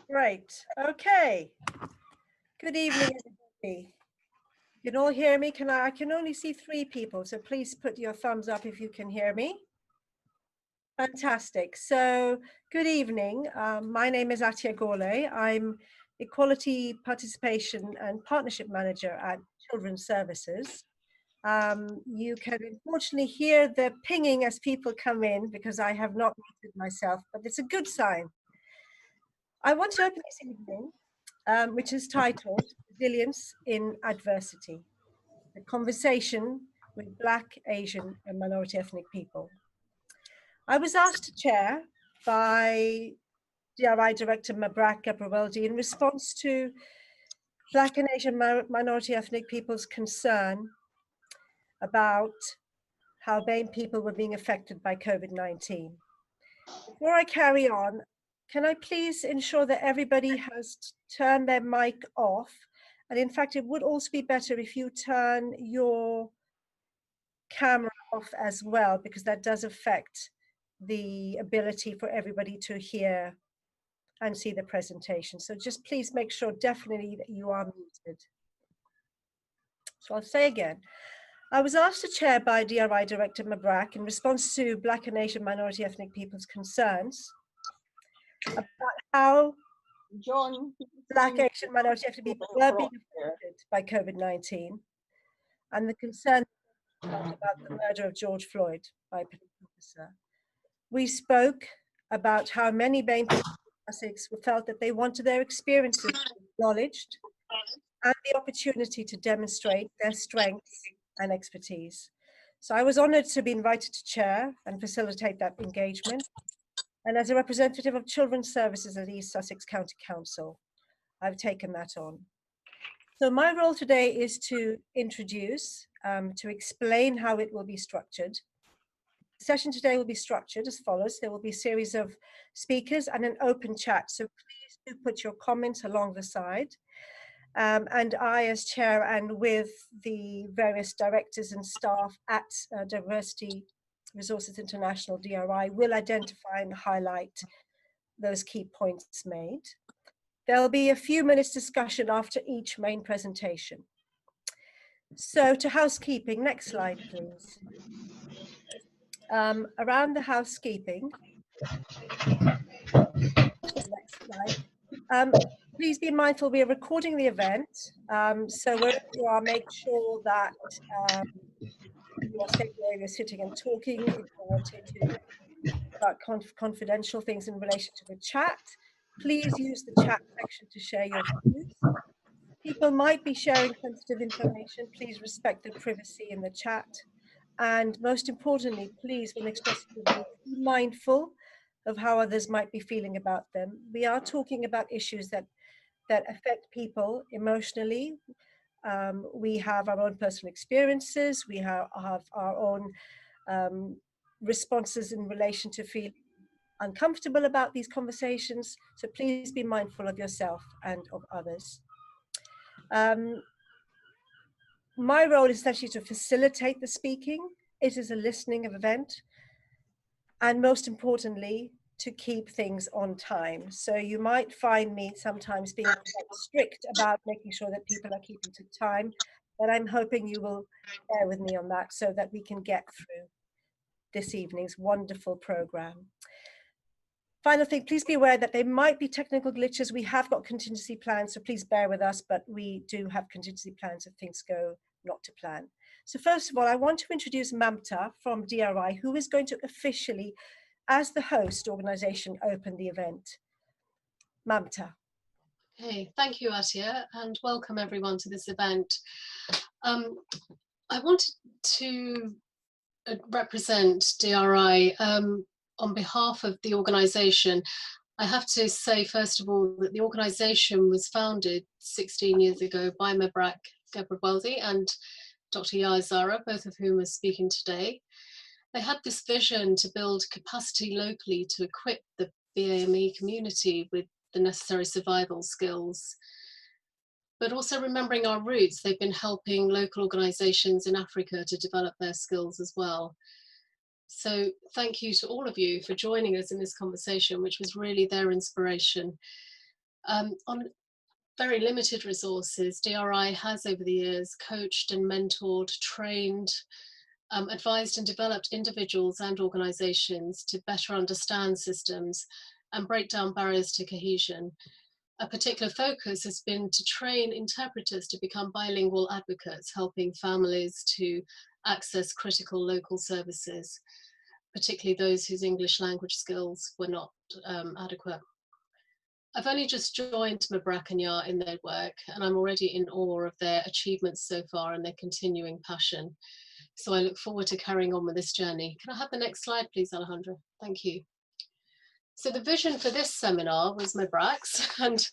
Great. Okay. Good evening, everybody. You can all hear me? I can only see 3 people, so please put your thumbs up if you can hear me. Fantastic. So, good evening. My name is Atia Gole. I'm Equality, Participation and Partnership Manager at Children's Services. You can unfortunately hear the pinging as people come in because I have not muted myself, but it's a good sign. I want to open this evening, which is titled Resilience in Adversity, a conversation with Black, Asian and minority ethnic people. I was asked to chair by DRI Director Mabrak Gabrawaldi in response to Black and Asian minority ethnic people's concern about how BAME people were being affected by COVID-19. Before I carry on, can I please ensure that everybody has turned their mic off? And in fact, it would also be better if you turn your camera off as well, because that does affect the ability for everybody to hear and see the presentation. So just please make sure definitely that you are muted. So I'll say again, I was asked to chair by DRI Director Mabrak in response to Black and Asian minority ethnic people's concerns about how Black, Asian minority ethnic people were being affected by COVID-19 and the concern about the murder of George Floyd by a police officer. We spoke about how many BAME people in Sussex felt that they wanted their experiences acknowledged and the opportunity to demonstrate their strengths and expertise. So I was honoured to be invited to chair and facilitate that engagement. And as a representative of Children's Services at East Sussex County Council, I've taken that on. So my role today is to introduce, to explain how it will be structured. The session today will be structured as follows. There will be a series of speakers and an open chat. So please do put your comments along the side. And I, as chair, and with the various directors and staff at Diversity Resources International, DRI, will identify and highlight those key points made. There'll be a few minutes discussion after each main presentation. So to housekeeping, next slide, please. Around the housekeeping, next slide. Please be mindful, we are recording the event. So wherever you are, make sure that you are staying where you're sitting and talking. If you wanted to about confidential things in relation to the chat, please use the chat section to share your views. People might be sharing sensitive information. Please respect the privacy in the chat. And most importantly, please, when expressing your views, be mindful of how others might be feeling about them. We are talking about issues that affect people emotionally. We have our own personal experiences. We have our own responses in relation to feeling uncomfortable about these conversations. So please be mindful of yourself and of others. My role is essentially to facilitate the speaking. It is a listening event. And most importantly, to keep things on time. So you might find me sometimes being quite strict about making sure that people are keeping to time, but I'm hoping you will bear with me on that so that we can get through this evening's wonderful program. Final thing, please be aware that there might be technical glitches. We have got contingency plans, so please bear with us, but we do have contingency plans if things go not to plan. So first of all, I want to introduce Mamta from DRI, who is going to officially, as the host organization, open the event. Mamta. Okay, thank you, Atia, and welcome everyone to this event. I wanted to represent DRI on behalf of the organisation. I have to say, first of all, that the organisation was founded 16 years ago by Mabrak Gabrawaldi and Dr. Yahya Zara, both of whom are speaking today. They had this vision to build capacity locally to equip the BAME community with the necessary survival skills. But also remembering our roots, they've been helping local organisations in Africa to develop their skills as well. So thank you to all of you for joining us in this conversation, which was really their inspiration. On very limited resources, DRI has over the years coached and mentored, trained, advised and developed individuals and organisations to better understand systems and break down barriers to cohesion. A particular focus has been to train interpreters to become bilingual advocates, helping families to access critical local services, particularly those whose English language skills were not adequate. I've only just joined McBrack and Yar in their work, and I'm already in awe of their achievements so far and their continuing passion. So I look forward to carrying on with this journey. Can I have the next slide, please, Alejandra? Thank you. So the vision for this seminar was McBrack's, and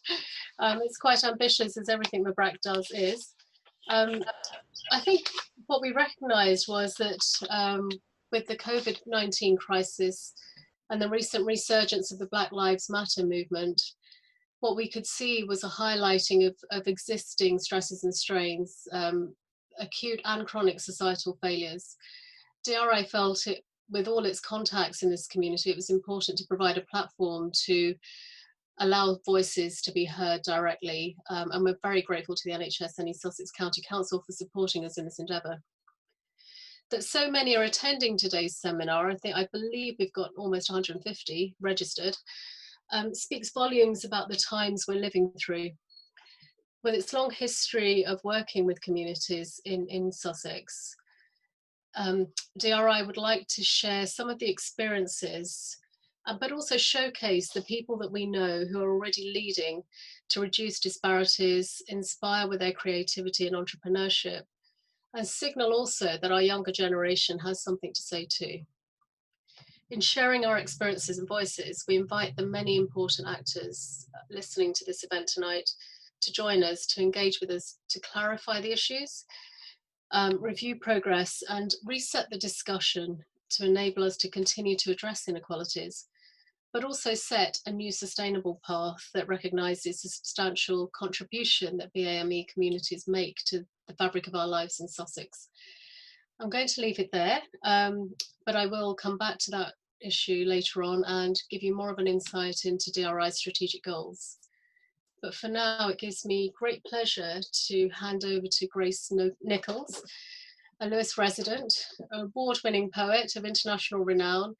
it's quite ambitious, as everything McBrack does is. I think what we recognised was that with the COVID-19 crisis and the recent resurgence of the Black Lives Matter movement, what we could see was a highlighting of existing stresses and strains, acute and chronic societal failures. DRI felt it, with all its contacts in this community, it was important to provide a platform to allow voices to be heard directly. And we're very grateful to the NHS and East Sussex County Council for supporting us in this endeavour. That so many are attending today's seminar, I believe we've got almost 150 registered, speaks volumes about the times we're living through. With its long history of working with communities in Sussex, DRI would like to share some of the experiences, but also showcase the people that we know who are already leading to reduce disparities, inspire with their creativity and entrepreneurship, and signal also that our younger generation has something to say too. In sharing our experiences and voices, we invite the many important actors listening to this event tonight to join us, to engage with us, to clarify the issues, review progress, and reset the discussion to enable us to continue to address inequalities, but also set a new sustainable path that recognises the substantial contribution that BAME communities make to the fabric of our lives in Sussex. I'm going to leave it there, but I will come back to that issue later on and give you more of an insight into DRI's strategic goals. But for now, it gives me great pleasure to hand over to Grace Nichols, a Lewis resident, an award-winning poet of international renown,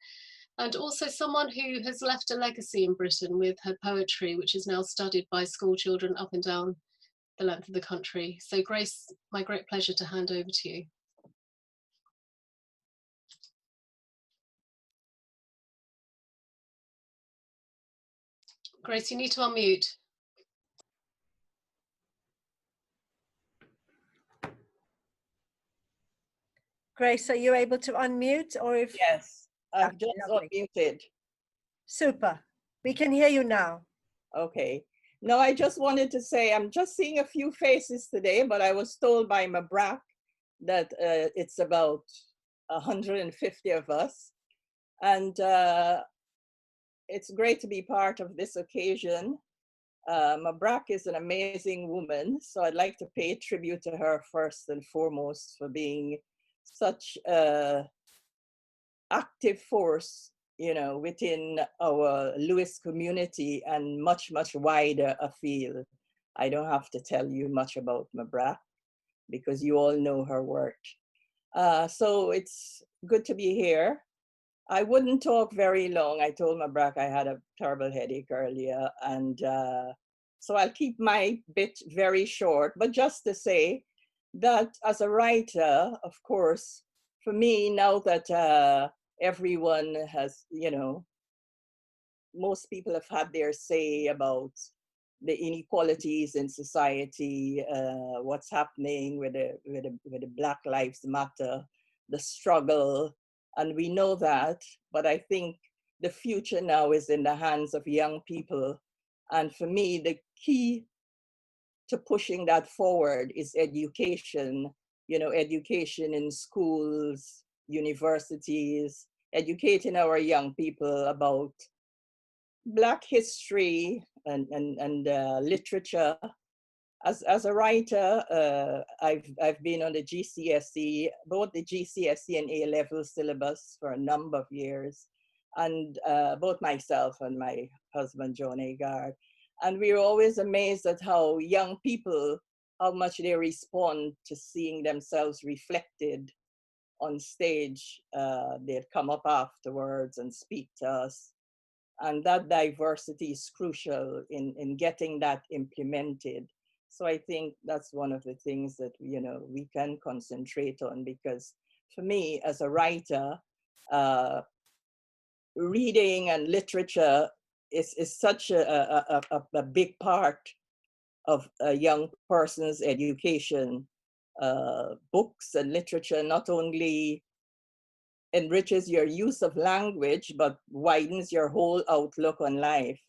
and also someone who has left a legacy in Britain with her poetry, which is now studied by school children up and down the length of the country. So Grace, my great pleasure to hand over to you. Grace, you need to unmute. Grace, are you able to unmute, or if? Yes, I've just unmuted. Super. We can hear you now. Okay. No, I just wanted to say I'm just seeing a few faces today, but I was told by McBrack that it's about 150 of us. And it's great to be part of this occasion. McBrack is an amazing woman, so I'd like to pay tribute to her first and foremost for being such an active force, you know, within our Lewis community and much, much wider afield. I don't have to tell you much about McBrack because you all know her work. So it's good to be here. I wouldn't talk very long. I told McBrack I had a terrible headache earlier, and so I'll keep my bit very short, but just to say that as a writer, of course, for me, now that everyone has, you know, most people have had their say about the inequalities in society, what's happening with the Black Lives Matter, the struggle, and we know that, but I think the future now is in the hands of young people. And for me, the key to pushing that forward is education, you know, education in schools, universities, educating our young people about Black history and literature. As a writer, I've been on the GCSE, both the GCSE and A-level syllabus for a number of years, and both myself and my husband, John Agard. And we're always amazed at how young people, how much they respond to seeing themselves reflected on stage. They'd come up afterwards and speak to us. And that diversity is crucial in getting that implemented. So I think that's one of the things that, you know, we can concentrate on, because for me as a writer, reading and literature is such a big part of a young person's education. Books and literature not only enriches your use of language, but widens your whole outlook on life.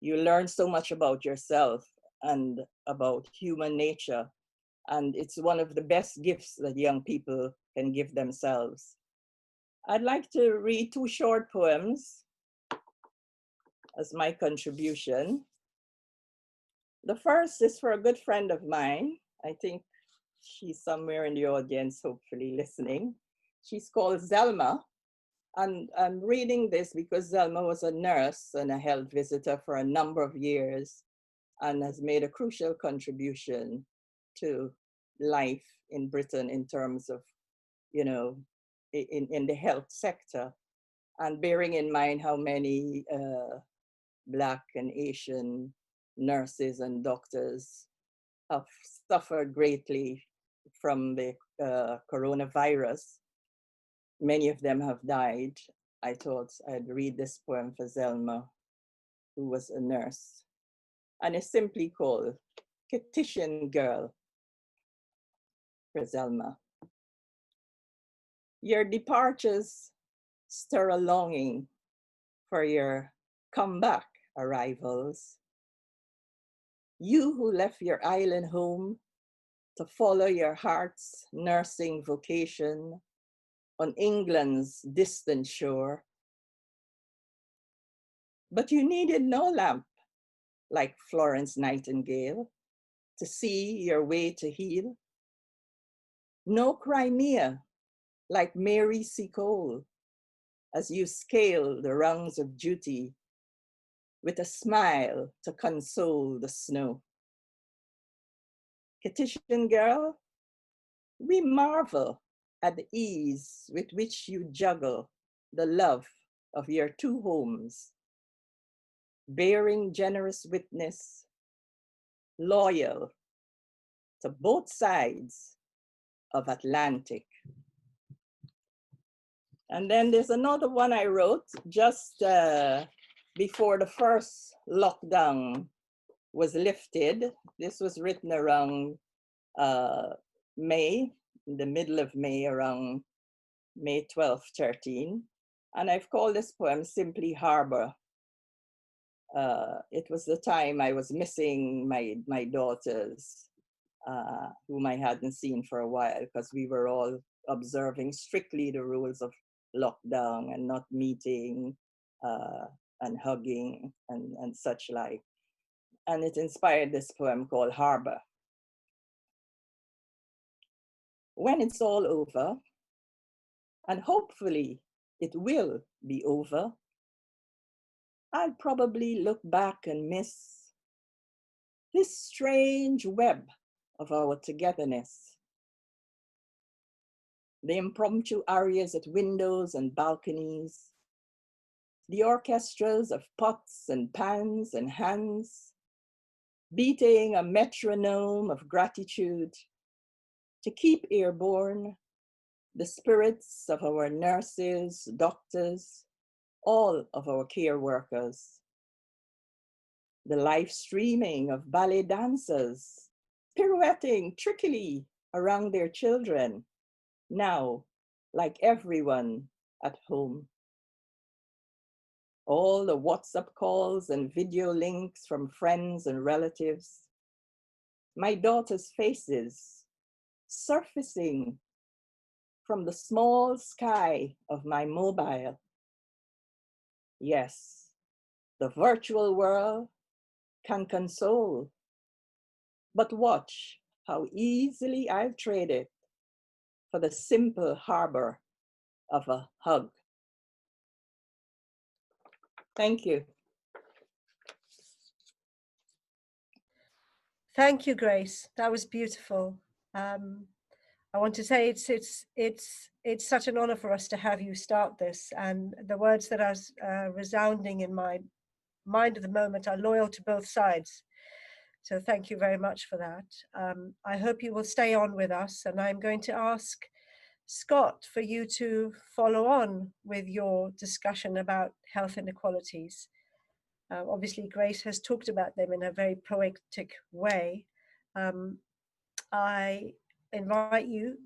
You learn so much about yourself and about human nature. And it's one of the best gifts that young people can give themselves. I'd like to read 2 short poems as my contribution. The first is for a good friend of mine. I think she's somewhere in the audience, hopefully listening. She's called Zelma. And I'm reading this because Zelma was a nurse and a health visitor for a number of years and has made a crucial contribution to life in Britain in terms of, you know, in the health sector. And bearing in mind how many Black and Asian nurses and doctors have suffered greatly from the coronavirus. Many of them have died. I thought I'd read this poem for Zelma, who was a nurse. And it's simply called Petition Girl for Zelma. Your departures stir a longing for your comeback arrivals. You who left your island home to follow your heart's nursing vocation on England's distant shore. But you needed no lamp like Florence Nightingale to see your way to heal. No Crimea like Mary Seacole as you scale the rungs of duty with a smile to console the snow. Petition Girl, we marvel at the ease with which you juggle the love of your 2 homes, bearing generous witness, loyal to both sides of Atlantic. And then there's another one I wrote just before the first lockdown was lifted. This was written around May, in the middle of May, around May 12, 13. And I've called this poem simply Harbor. It was the time I was missing my daughters, whom I hadn't seen for a while, because we were all observing strictly the rules of lockdown and not meeting and hugging and such like. And it inspired this poem called Harbor. When it's all over, and hopefully it will be over, I'll probably look back and miss this strange web of our togetherness. The impromptu arias at windows and balconies, the orchestras of pots and pans and hands, beating a metronome of gratitude to keep airborne the spirits of our nurses, doctors, all of our care workers. The live streaming of ballet dancers pirouetting trickily around their children, now like everyone at home. All the WhatsApp calls and video links from friends and relatives. My daughters' faces surfacing from the small sky of my mobile. Yes, the virtual world can console, but watch how easily I've traded for the simple harbor of a hug. Thank you. Thank you, Grace. That was beautiful. I want to say it's such an honor for us to have you start this, and the words that are resounding in my mind at the moment are loyal to both sides. So thank you very much for that. I hope you will stay on with us, and I'm going to ask Scott for you to follow on with your discussion about health inequalities. Obviously, Grace has talked about them in a very poetic way. I invite you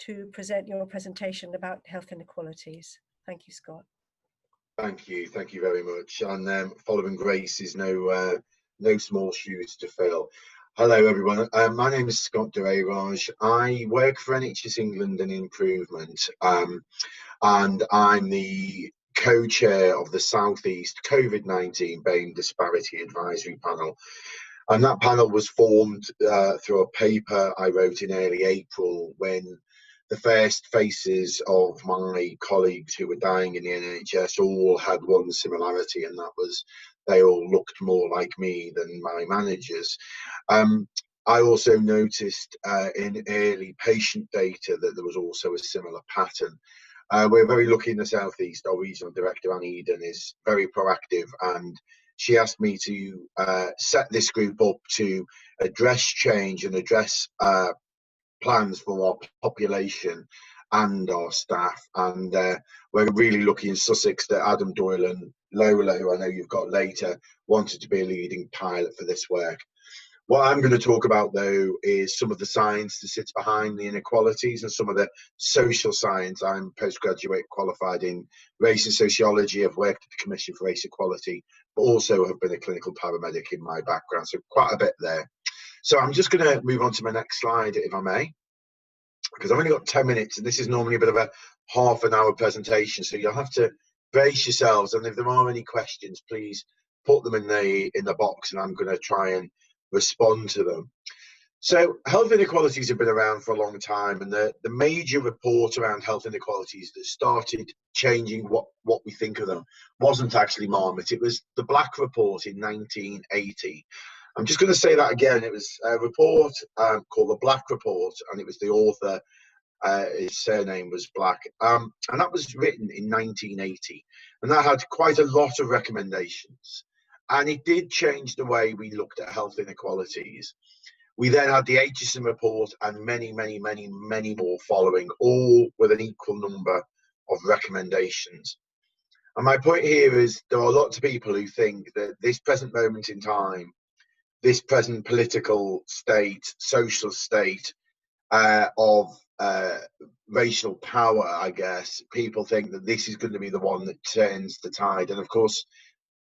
to present your presentation about health inequalities. Thank you, Scott. Thank you very much. And following Grace is no small shoes to fill. Hello, everyone. My name is Scott Dureraj. I work for NHS England and Improvement, and I'm the co-chair of the Southeast COVID-19 BAME Disparity Advisory Panel. And that panel was formed through a paper I wrote in early April when the first faces of my colleagues who were dying in the NHS all had one similarity, and that was they all looked more like me than my managers. I also noticed in early patient data that there was also a similar pattern. We're very lucky in the Southeast. Our regional director, Anne Eden, is very proactive, and she asked me to set this group up to address change and address plans for our population and our staff. And we're really lucky in Sussex that Adam Doyle and Lola, who I know you've got later, wanted to be a leading pilot for this work. What I'm going to talk about, though, is some of the science that sits behind the inequalities and some of the social science. I'm postgraduate qualified in race and sociology. I've worked at the Commission for Race Equality, but also have been a clinical paramedic in my background, so quite a bit there. So I'm just going to move on to my next slide, if I may, because I've only got 10 minutes, and this is normally a bit of a half-an-hour presentation, so you'll have to brace yourselves, and if there are any questions, please put them in the box, and I'm going to try and respond to them. So health inequalities have been around for a long time, and the major report around health inequalities that started changing what we think of them wasn't actually Marmot. It was the Black Report in 1980. I'm just going to say that again. It was a report called the Black Report, and it was the author, his surname was Black, and that was written in 1980, and that had quite a lot of recommendations, and it did change the way we looked at health inequalities. We then had the Aitchison report and many more following, all with an equal number of recommendations. And my point here is there are lots of people who think that this present moment in time, this present political state, social state of racial power, I guess, people think that this is going to be the one that turns the tide. And of course,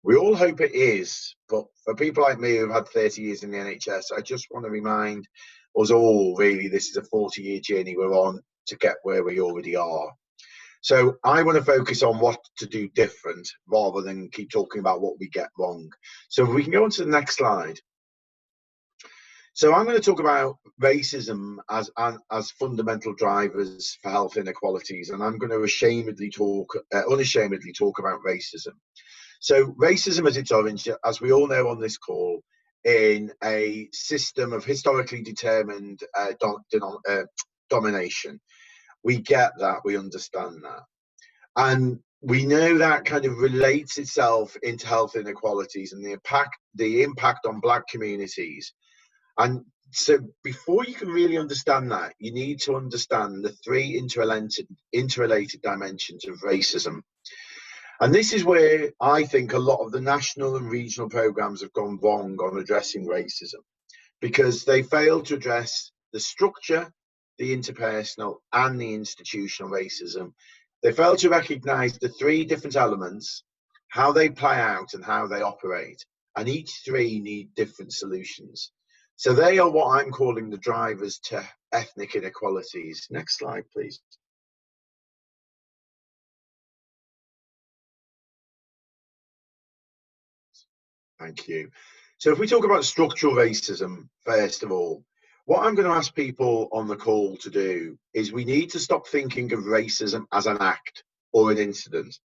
we all hope it is. But for people like me who've had 30 years in the NHS, I just want to remind us all, really, this is a 40-year journey we're on to get where we already are. So I want to focus on what to do different rather than keep talking about what we get wrong. So if we can go on to the next slide. So I'm going to talk about racism as fundamental drivers for health inequalities, and I'm going to unashamedly talk about racism. So racism has its origin, as we all know on this call, in a system of historically determined domination. We get that, we understand that. And we know that kind of relates itself into health inequalities and the impact on Black communities. And so before you can really understand that, you need to understand the three interrelated dimensions of racism. And this is where I think a lot of the national and regional programs have gone wrong on addressing racism, because they failed to address the structure, the interpersonal, and the institutional racism. They failed to recognize the three different elements, how they play out and how they operate, and each three need different solutions. So they are what I'm calling the drivers to ethnic inequalities. Next slide, please. Thank you. So if we talk about structural racism, first of all, what I'm going to ask people on the call to do is we need to stop thinking of racism as an act or an incident.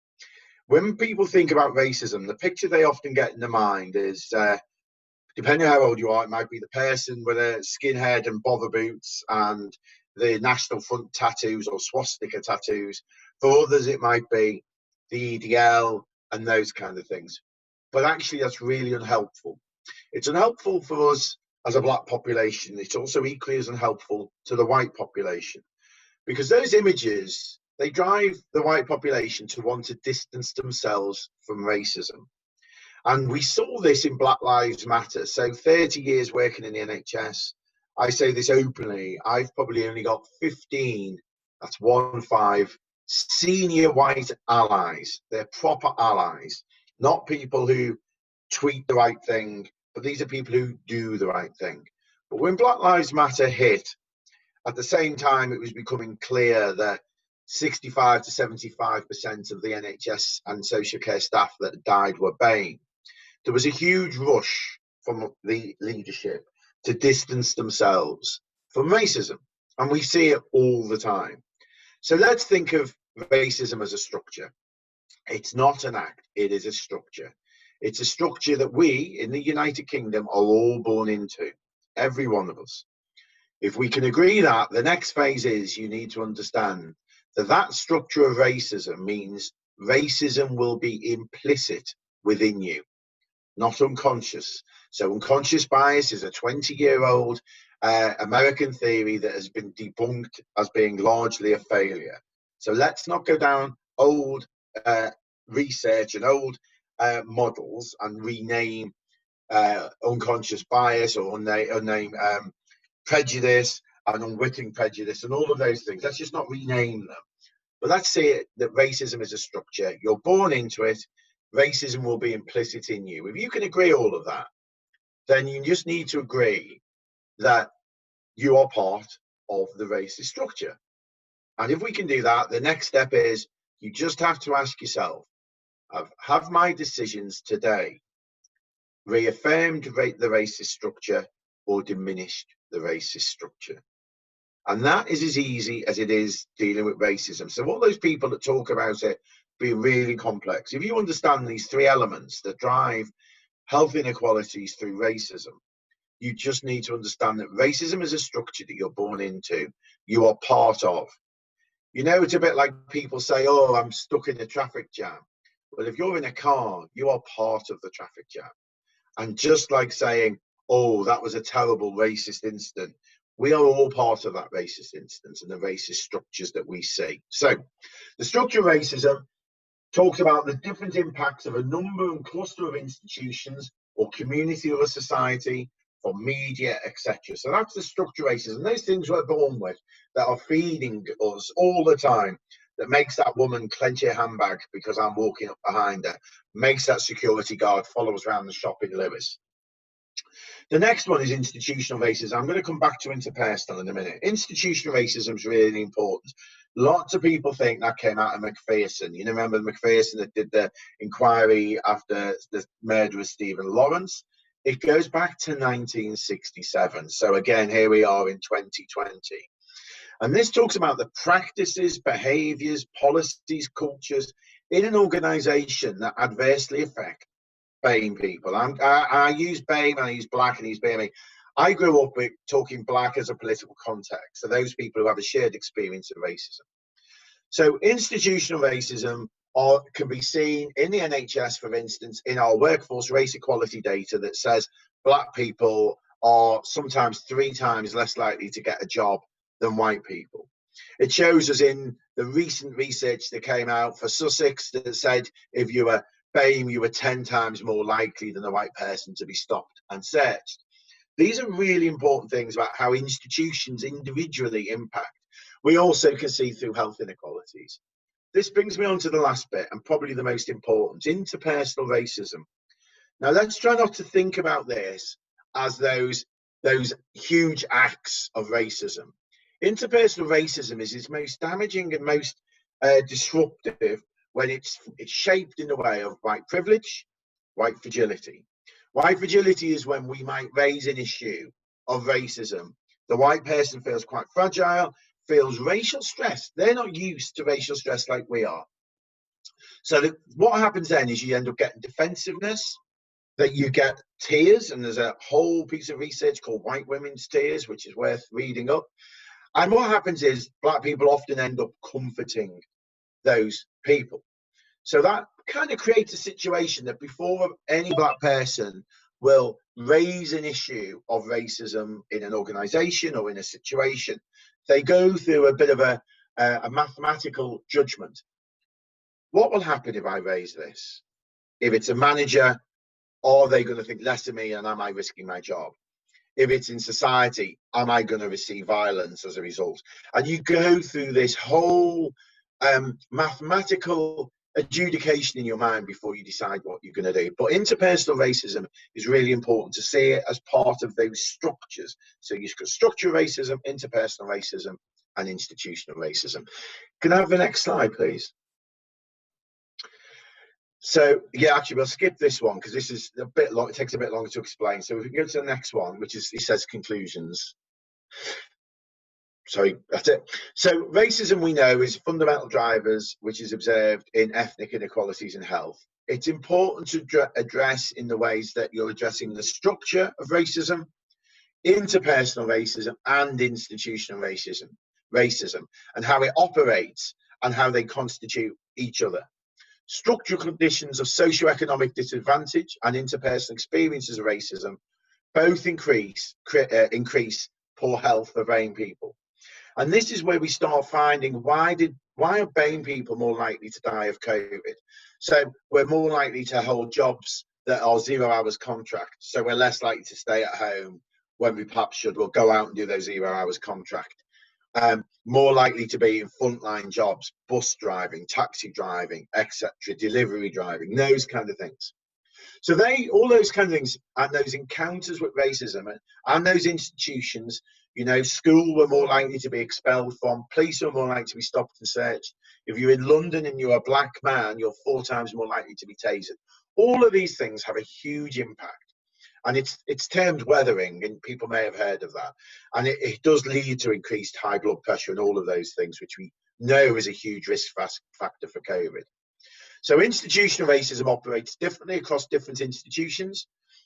When people think about racism, the picture they often get in their mind is depending on how old you are, it might be the person with a skinhead and bother boots and the National Front tattoos or swastika tattoos. For others, it might be the EDL and those kind of things. But actually, that's really unhelpful. It's unhelpful for us as a black population. It's also equally as unhelpful to the white population, because those images, they drive the white population to want to distance themselves from racism. And we saw this in Black Lives Matter. So 30 years working in the NHS, I say this openly, I've probably only got 15, that's 1-5, senior white allies. They're proper allies, not people who tweet the right thing, but these are people who do the right thing. But when Black Lives Matter hit, at the same time, it was becoming clear that 65 to 75% of the NHS and social care staff that died were BAME. There was a huge rush from the leadership to distance themselves from racism. And we see it all the time. So let's think of racism as a structure. It's not an act, it is a structure. It's a structure that we in the United Kingdom are all born into, every one of us. If we can agree that, the next phase is you need to understand that that structure of racism means racism will be implicit within you, not unconscious. So unconscious bias is a 20-year-old American theory that has been debunked as being largely a failure. So let's not go down old research and old models and rename unconscious bias or name prejudice and unwitting prejudice and all of those things. Let's just not rename them. But let's say that racism is a structure. You're born into it. Racism will be implicit in you. If you can agree all of that, then you just need to agree that you are part of the racist structure. And if we can do that, the next step is you just have to ask yourself, have my decisions today reaffirmed the racist structure or diminished the racist structure? And that is as easy as it is dealing with racism. So all those people that talk about it being really complex, if you understand these three elements that drive health inequalities through racism, you just need to understand that racism is a structure that you're born into, you are part of. You know, it's a bit like people say, oh, I'm stuck in a traffic jam. Well, if you're in a car, you are part of the traffic jam. And just like saying, oh, that was a terrible racist incident, we are all part of that racist instance and the racist structures that we see. So the structure of racism talks about the different impacts of a number and cluster of institutions or community or a society, from media, etc. So that's the structure of racism. Those things we're born with that are feeding us all the time, that makes that woman clench her handbag because I'm walking up behind her, makes that security guard follow us around the shop in Lewis. The next one is institutional racism. I'm going to come back to interpersonal in a minute. Institutional racism is really important. Lots of people think that came out of Macpherson. You know, remember Macpherson that did the inquiry after the murder of Stephen Lawrence? It goes back to 1967. So again, here we are in 2020. And this talks about the practices, behaviours, policies, cultures in an organisation that adversely affect BAME people. I use BAME and I use black and I use BAME. I grew up with talking black as a political context. So those people who have a shared experience of racism. So institutional racism can be seen in the NHS, for instance, in our workforce race equality data that says black people are sometimes 3 times less likely to get a job than white people. It shows us in the recent research that came out for Sussex that said if you were BAME, you were 10 times more likely than a white person to be stopped and searched. These are really important things about how institutions individually impact. We also can see through health inequalities. This brings me on to the last bit, and probably the most important, interpersonal racism. Now, let's try not to think about this as those huge acts of racism. Interpersonal racism is its most damaging and most disruptive when it's shaped in the way of white privilege, white fragility. White fragility is when we might raise an issue of racism. The white person feels quite fragile, feels racial stress. They're not used to racial stress like we are. So what happens then is you end up getting defensiveness, that you get tears, and there's a whole piece of research called White Women's Tears, which is worth reading up. And what happens is black people often end up comforting those people. So that kind of creates a situation that before any black person will raise an issue of racism in an organization or in a situation, they go through a bit of a mathematical judgment. What will happen if I raise this? If it's a manager, are they going to think less of me, and am I risking my job? If it's in society, am I going to receive violence as a result? And you go through this whole mathematical adjudication in your mind before you decide what you're going to do. But interpersonal racism is really important to see it as part of those structures. So you've got structural racism, interpersonal racism, and institutional racism. Can I have the next slide, please? So yeah, actually we'll skip this one because this is a bit long. It takes a bit longer to explain. So if we can go to the next one, which is, it says conclusions. Sorry, that's it. So racism, we know, is fundamental drivers which is observed in ethnic inequalities in health. It's important to address in the ways that you're addressing the structure of racism, interpersonal racism, and institutional racism, and how it operates and how they constitute each other. Structural conditions of socioeconomic disadvantage and interpersonal experiences of racism both increase poor health for BAME people. And this is where we start finding why are BAME people more likely to die of COVID? So we're more likely to hold jobs that are 0 hours contract. So we're less likely to stay at home when we perhaps should. We'll go out and do those 0 hours contract. More likely to be in frontline jobs, bus driving, taxi driving, etc., delivery driving, those kind of things. So all those kind of things, and those encounters with racism and those institutions, you know, school were more likely to be expelled from, police were more likely to be stopped and searched. If you're in London and you're a black man, you're 4 times more likely to be tasered. All of these things have a huge impact. And it's termed weathering, and people may have heard of that. And it does lead to increased high blood pressure and all of those things, which we know is a huge risk factor for COVID. So institutional racism operates differently across different institutions.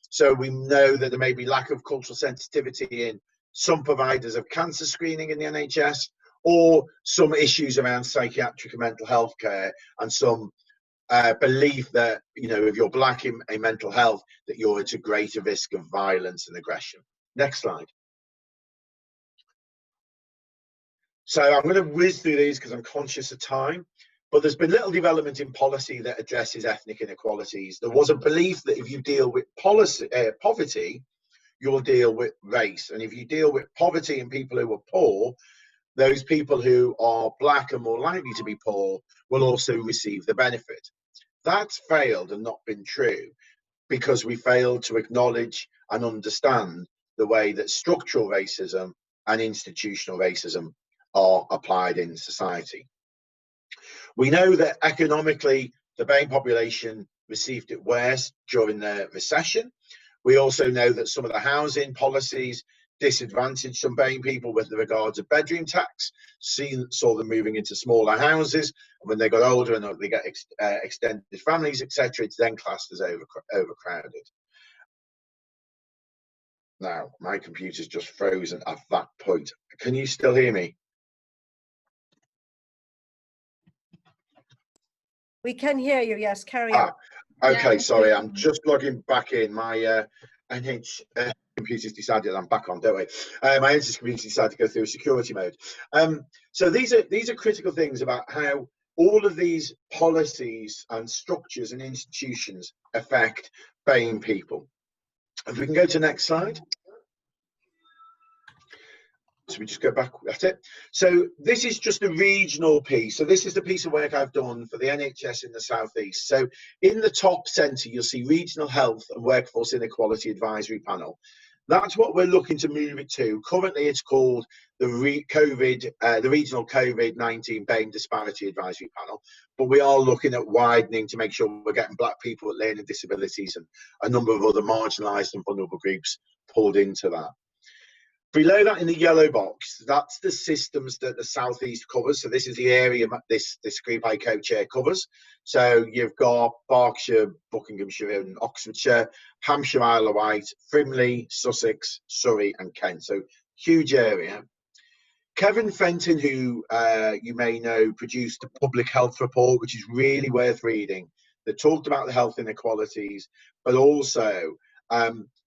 So we know that there may be lack of cultural sensitivity in some providers of cancer screening in the NHS, or some issues around psychiatric and mental health care, and some belief that, you know, if you're black in mental health, that you're at a greater risk of violence and aggression. Next slide. So I'm going to whiz through these because I'm conscious of time, but there's been little development in policy that addresses ethnic inequalities. There was a belief that if you deal with poverty, you'll deal with race. And if you deal with poverty and people who are poor, those people who are black and more likely to be poor will also receive the benefit. That's failed and not been true because we failed to acknowledge and understand the way that structural racism and institutional racism are applied in society. We know that economically the BAME population received it worse during the recession. We also know that some of the housing policies disadvantaged some BAME people with regard to bedroom tax, saw them moving into smaller houses, and when they got older and they get extended families, etc., it's then classed as overcrowded. Now, my computer's just frozen at that point. Can you still hear me? We can hear you, yes, carry on. Okay, sorry, I'm just logging back in. My NH computer's decided I'm back on, don't we? My NHS computer decided to go through security mode. So these are critical things about how all of these policies and structures and institutions affect BAME people. If we can go to the next slide. So we just go back, that's it. So this is just a regional piece. So this is the piece of work I've done for the NHS in the Southeast. So in the top centre, you'll see Regional Health and Workforce Inequality Advisory Panel. That's what we're looking to move it to. Currently, it's called the Regional COVID-19 BAME Disparity Advisory Panel, but we are looking at widening to make sure we're getting black people with learning disabilities and a number of other marginalised and vulnerable groups pulled into that. Below that in the yellow box, that's the systems that the Southeast covers. So this is the area this group I co-chair covers. So you've got Berkshire, Buckinghamshire and Oxfordshire, Hampshire, Isle of Wight, Frimley, Sussex, Surrey and Kent. So huge area. Kevin Fenton, who you may know, produced a public health report, which is really worth reading, that talked about the health inequalities, but also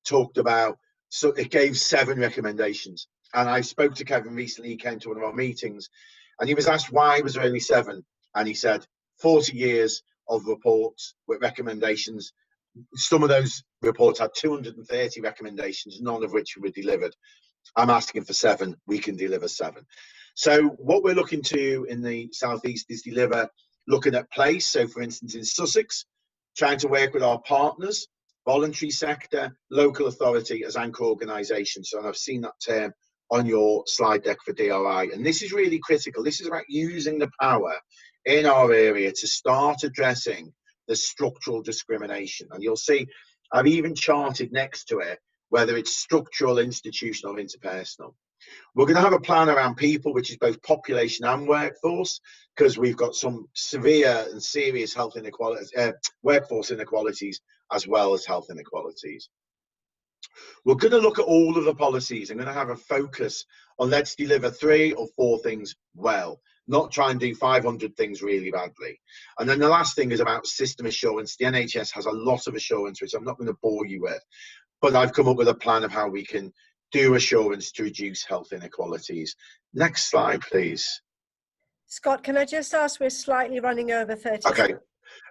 talked about, so it gave 7 recommendations. And I spoke to Kevin recently. He came to one of our meetings and he was asked why was there only 7. And he said 40 years of reports with recommendations. Some of those reports had 230 recommendations, none of which were delivered. I'm asking for 7. We can deliver 7. So what we're looking to in the Southeast is deliver, looking at place. So for instance, in Sussex, trying to work with our partners, voluntary sector, local authority as anchor organisations. So I've seen that term on your slide deck for DRI. And this is really critical. This is about using the power in our area to start addressing the structural discrimination. And you'll see I've even charted next to it whether it's structural, institutional, or interpersonal. We're going to have a plan around people, which is both population and workforce, because we've got some severe and serious health inequalities, workforce inequalities, as well as health inequalities. We're going to look at all of the policies. I'm going to have a focus on let's deliver 3 or 4 things well, not try and do 500 things really badly. And then the last thing is about system assurance. The NHS has a lot of assurance, which I'm not going to bore you with, but I've come up with a plan of how we can do assurance to reduce health inequalities. Next slide, please. Scott, can I just ask, we're slightly running over 30 Okay. seconds.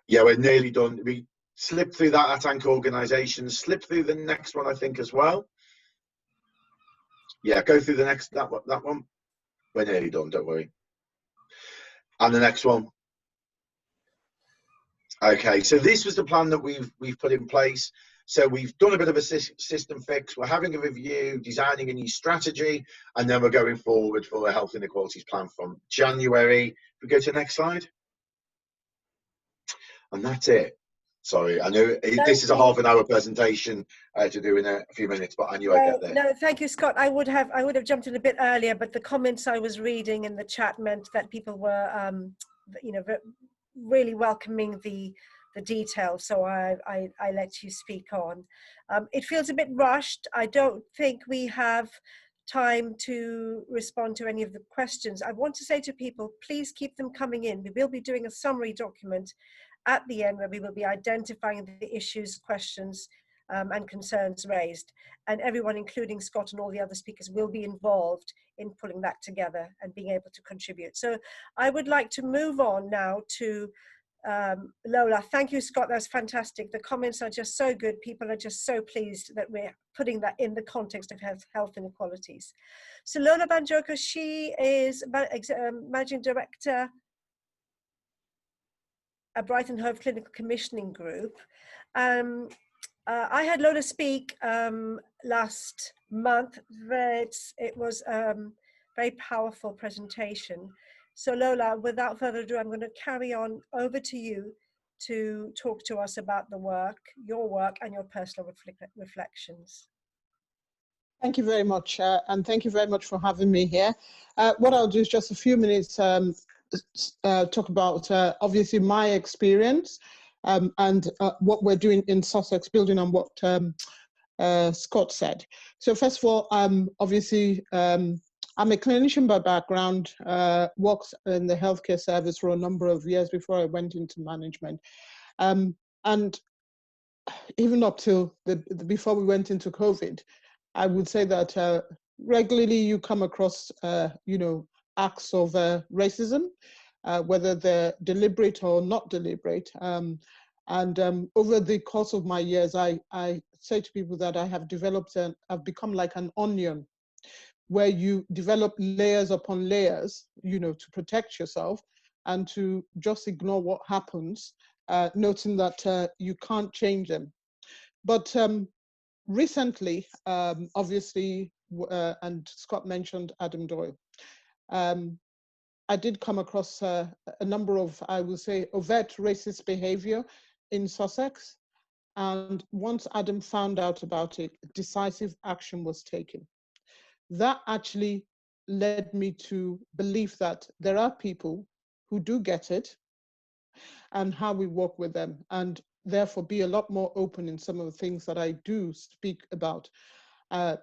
Yeah, we're nearly done. We slipped through that at anchor organisations, slip through the next one, I think, as well. Yeah, go through the next, that one. We're nearly done, don't worry. And the next one. Okay, so this was the plan that we've put in place. So we've done a bit of a system fix. We're having a review, designing a new strategy, and then we're going forward for a health inequalities plan from January. If we go to the next slide. And that's it. Sorry, I know this is a half-an-hour presentation to do in a few minutes, but I knew I'd get there. No, thank you, Scott. I would have jumped in a bit earlier, but the comments I was reading in the chat meant that people were, you know, really welcoming the details. So I let you speak on. It feels a bit rushed. I don't think we have time to respond to any of the questions. I want to say to people, please keep them coming in. We will be doing a summary document at the end where we will be identifying the issues, questions, and concerns raised. And everyone, including Scott and all the other speakers, will be involved in pulling that together and being able to contribute. So I would like to move on now to Lola. Thank you, Scott. That's fantastic. The comments are just so good. People are just so pleased that we're putting that in the context of health inequalities. So Lola Banjoko, she is Managing Director at Brighton Hove Clinical Commissioning Group. I had Lola speak last month. It was a very powerful presentation. So Lola, without further ado, I'm going to carry on over to you to talk to us about the work, your work and your personal reflections. Thank you very much, and thank you very much for having me here. What I'll do is just a few minutes talk about obviously my experience and what we're doing in Sussex, building on what Scott said. So first of all, obviously I'm a clinician by background, worked in the healthcare service for a number of years before I went into management. And even up till before we went into COVID, I would say that regularly you come across, you know, acts of racism, whether they're deliberate or not deliberate. And over the course of my years, I say to people that I have developed and I've become like an onion, where you develop layers upon layers, you know, to protect yourself and to just ignore what happens, noting that you can't change them. But recently, obviously, and Scott mentioned Adam Doyle, I did come across a number of, I would say, overt racist behavior in Sussex. And once Adam found out about it, decisive action was taken. that actually led me to believe that there are people who do get it and how we work with them, and therefore be a lot more open in some of the things that I do speak about,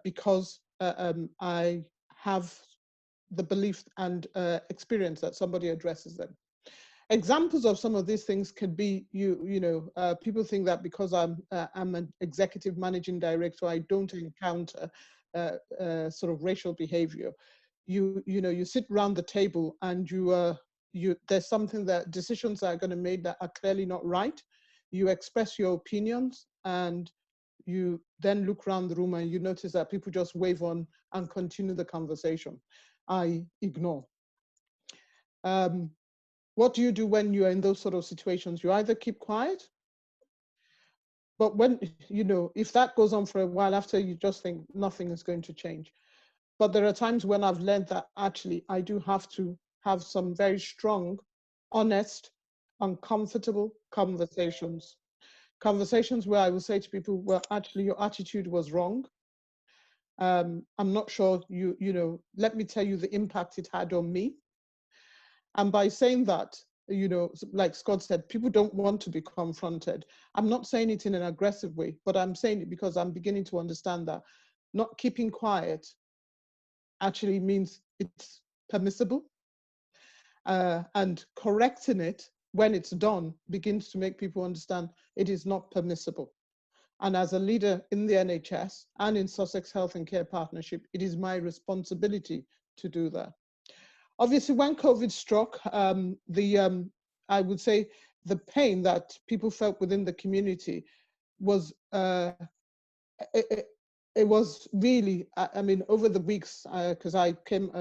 because I have the belief and experience that somebody addresses them. Examples of some of these things could be, people think that because I'm an executive managing director, I don't encounter sort of racial behavior. You sit around the table and there's something that decisions that are going to be made that are clearly not right. You express your opinions and you then look around the room and you notice that people just wave on and continue the conversation. I ignore. What do you do when you're in those sort of situations? You either keep quiet, but when, if that goes on for a while after, you just think nothing is going to change. But there are times when I've learned that actually I do have to have some very strong, honest, uncomfortable conversations. Conversations where I will say to people, well, actually your attitude was wrong. I'm not sure, let me tell you the impact it had on me. And by saying that, like Scott said, people don't want to be confronted. I'm not saying it in an aggressive way, but I'm saying it because I'm beginning to understand that not keeping quiet actually means it's permissible. And correcting it when it's done begins to make people understand it is not permissible. And as a leader in the NHS and in Sussex Health and Care Partnership, it is my responsibility to do that. Obviously, when COVID struck, I would say the pain that people felt within the community was, it was really, I mean, over the weeks, because a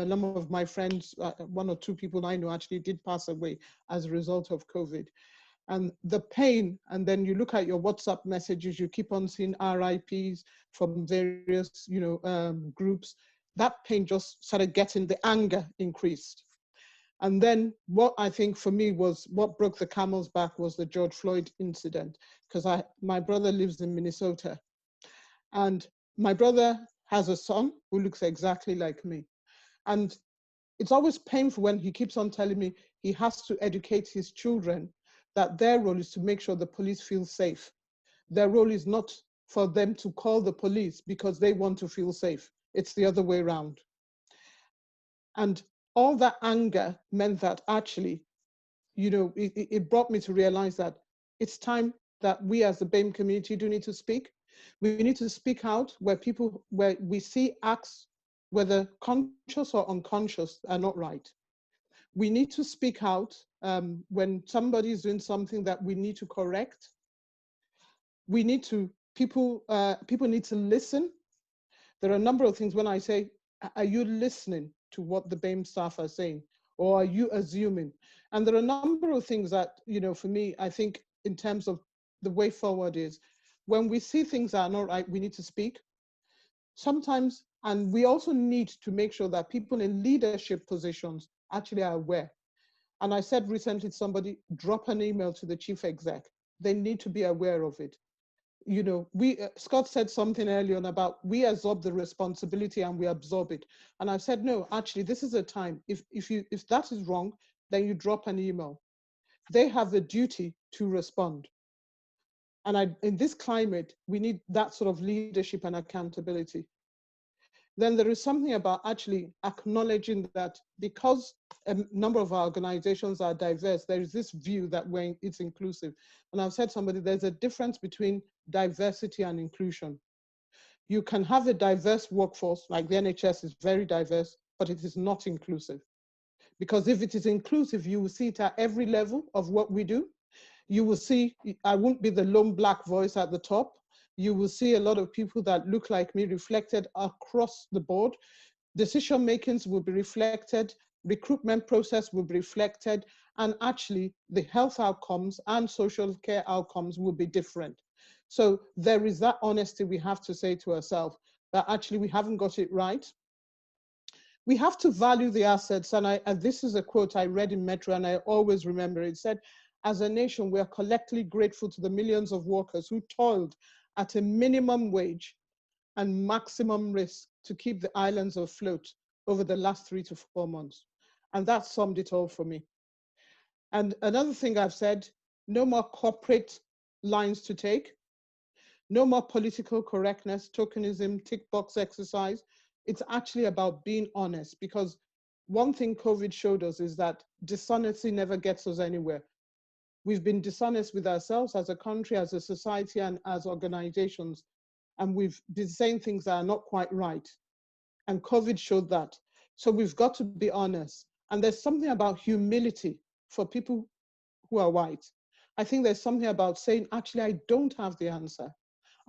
number of my friends, one or two people I know actually did pass away as a result of COVID. And the pain, and then you look at your WhatsApp messages, you keep on seeing RIPs from various, groups. That pain just started getting, the anger increased. And then what I think for me was what broke the camel's back was the George Floyd incident, because my brother lives in Minnesota. And my brother has a son who looks exactly like me. And it's always painful when he keeps on telling me he has to educate his children that their role is to make sure the police feel safe. Their role is not for them to call the police because they want to feel safe. It's the other way around. And all that anger meant that actually, it brought me to realize that it's time that we as the BAME community do need to speak. We need to speak out where we see acts, whether conscious or unconscious, are not right. We need to speak out when somebody is doing something that we need to correct. We need to, people need to listen. There are a number of things when I say, are you listening to what the BAME staff are saying? Or are you assuming? And there are a number of things that, for me, I think in terms of the way forward is, when we see things that are not right, we need to speak. Sometimes, and we also need to make sure that people in leadership positions actually are aware. And I said recently to somebody, drop an email to the chief exec. They need to be aware of it. Scott said something earlier on about we absorb the responsibility and we absorb it. And I said, no, actually, this is a time. If that is wrong, then you drop an email. They have a duty to respond. And in this climate, we need that sort of leadership and accountability. Then there is something about actually acknowledging that because a number of our organizations are diverse, there is this view that it's inclusive. And I've said to somebody, there's a difference between diversity and inclusion. You can have a diverse workforce, like the NHS is very diverse, but it is not inclusive. Because if it is inclusive, you will see it at every level of what we do. You will see, I won't be the lone black voice at the top. You will see a lot of people that look like me reflected across the board. Decision makings will be reflected, recruitment process will be reflected, and actually the health outcomes and social care outcomes will be different. So there is that honesty we have to say to ourselves that actually we haven't got it right. We have to value the assets, and this is a quote I read in Metro and I always remember. It said, as a nation, we are collectively grateful to the millions of workers who toiled at a minimum wage and maximum risk to keep the islands afloat over the last 3 to 4 months. And that summed it all for me. And another thing I've said, no more corporate lines to take, no more political correctness, tokenism, tick box exercise. It's actually about being honest, because one thing COVID showed us is that dishonesty never gets us anywhere. We've been dishonest with ourselves as a country, as a society, and as organizations, and we've been saying things that are not quite right. And COVID showed that. So we've got to be honest. And there's something about humility for people who are white. I think there's something about saying, actually, I don't have the answer.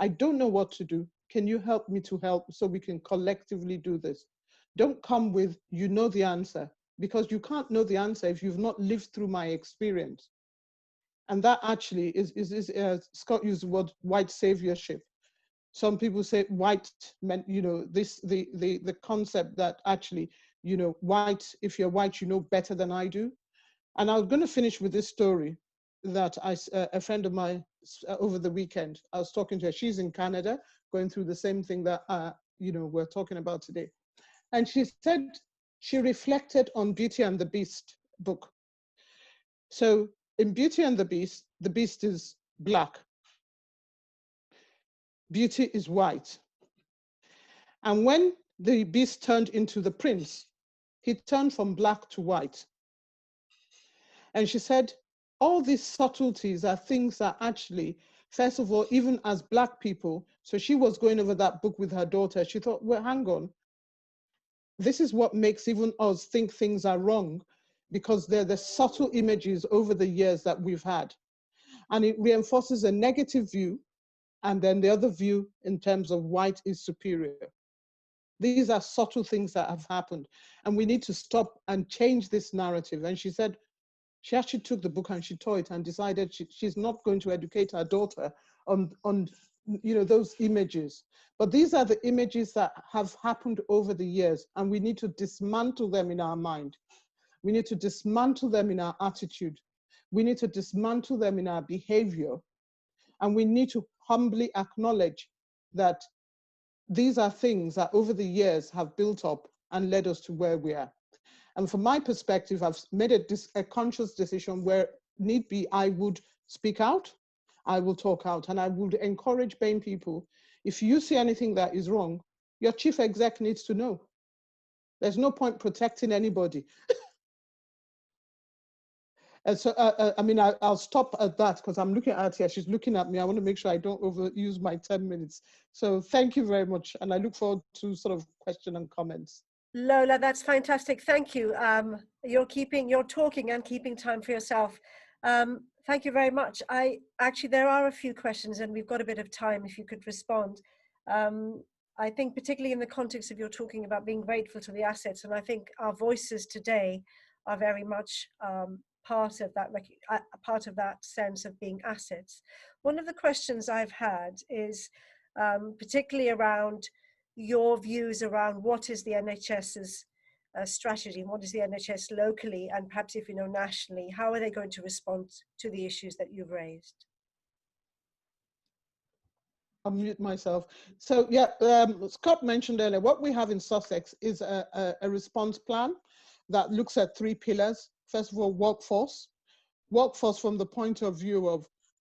I don't know what to do. Can you help me to help so we can collectively do this? Don't come with, you know the answer, because you can't know the answer if you've not lived through my experience. And that actually is Scott used the word white saviorship. Some people say white meant, you know, the concept that actually, you know, white, if you're white, you know better than I do. And I was going to finish with this story that a friend of mine over the weekend, I was talking to her. She's in Canada, going through the same thing that, you know, we're talking about today. And she said she reflected on Beauty and the Beast book. So in Beauty and the Beast is black. Beauty is white. And when the beast turned into the prince, he turned from black to white. And she said, all these subtleties are things that actually, first of all, even as black people, so she was going over that book with her daughter, she thought, well, hang on. This is what makes even us think things are wrong, because they're the subtle images over the years that we've had. And it reinforces a negative view, and then the other view in terms of white is superior. These are subtle things that have happened, and we need to stop and change this narrative. And she said, she actually took the book and she tore it and decided she's not going to educate her daughter on you know, those images. But these are the images that have happened over the years, and we need to dismantle them in our mind. We need to dismantle them in our attitude. We need to dismantle them in our behavior. And we need to humbly acknowledge that these are things that over the years have built up and led us to where we are. And from my perspective, I've made a conscious decision where need be, I would speak out, I will talk out, and I would encourage BAME people, if you see anything that is wrong, your chief exec needs to know. There's no point protecting anybody. And so, I mean, I'll stop at that because I'm looking at her. She's looking at me. I want to make sure I don't overuse my 10 minutes. So thank you very much. And I look forward to sort of question and comments. Lola, that's fantastic. Thank you. You're talking and keeping time for yourself. Thank you very much. There are a few questions and we've got a bit of time if you could respond. I think particularly in the context of you're talking about being grateful to the assets, and I think our voices today are very much part of that sense of being assets. One of the questions I've had is particularly around your views around what is the NHS's strategy and what is the NHS locally, and perhaps if you know nationally, how are they going to respond to the issues that you've raised? I'll mute myself. So yeah, Scott mentioned earlier, what we have in Sussex is a response plan that looks at 3 pillars. First of all, workforce from the point of view of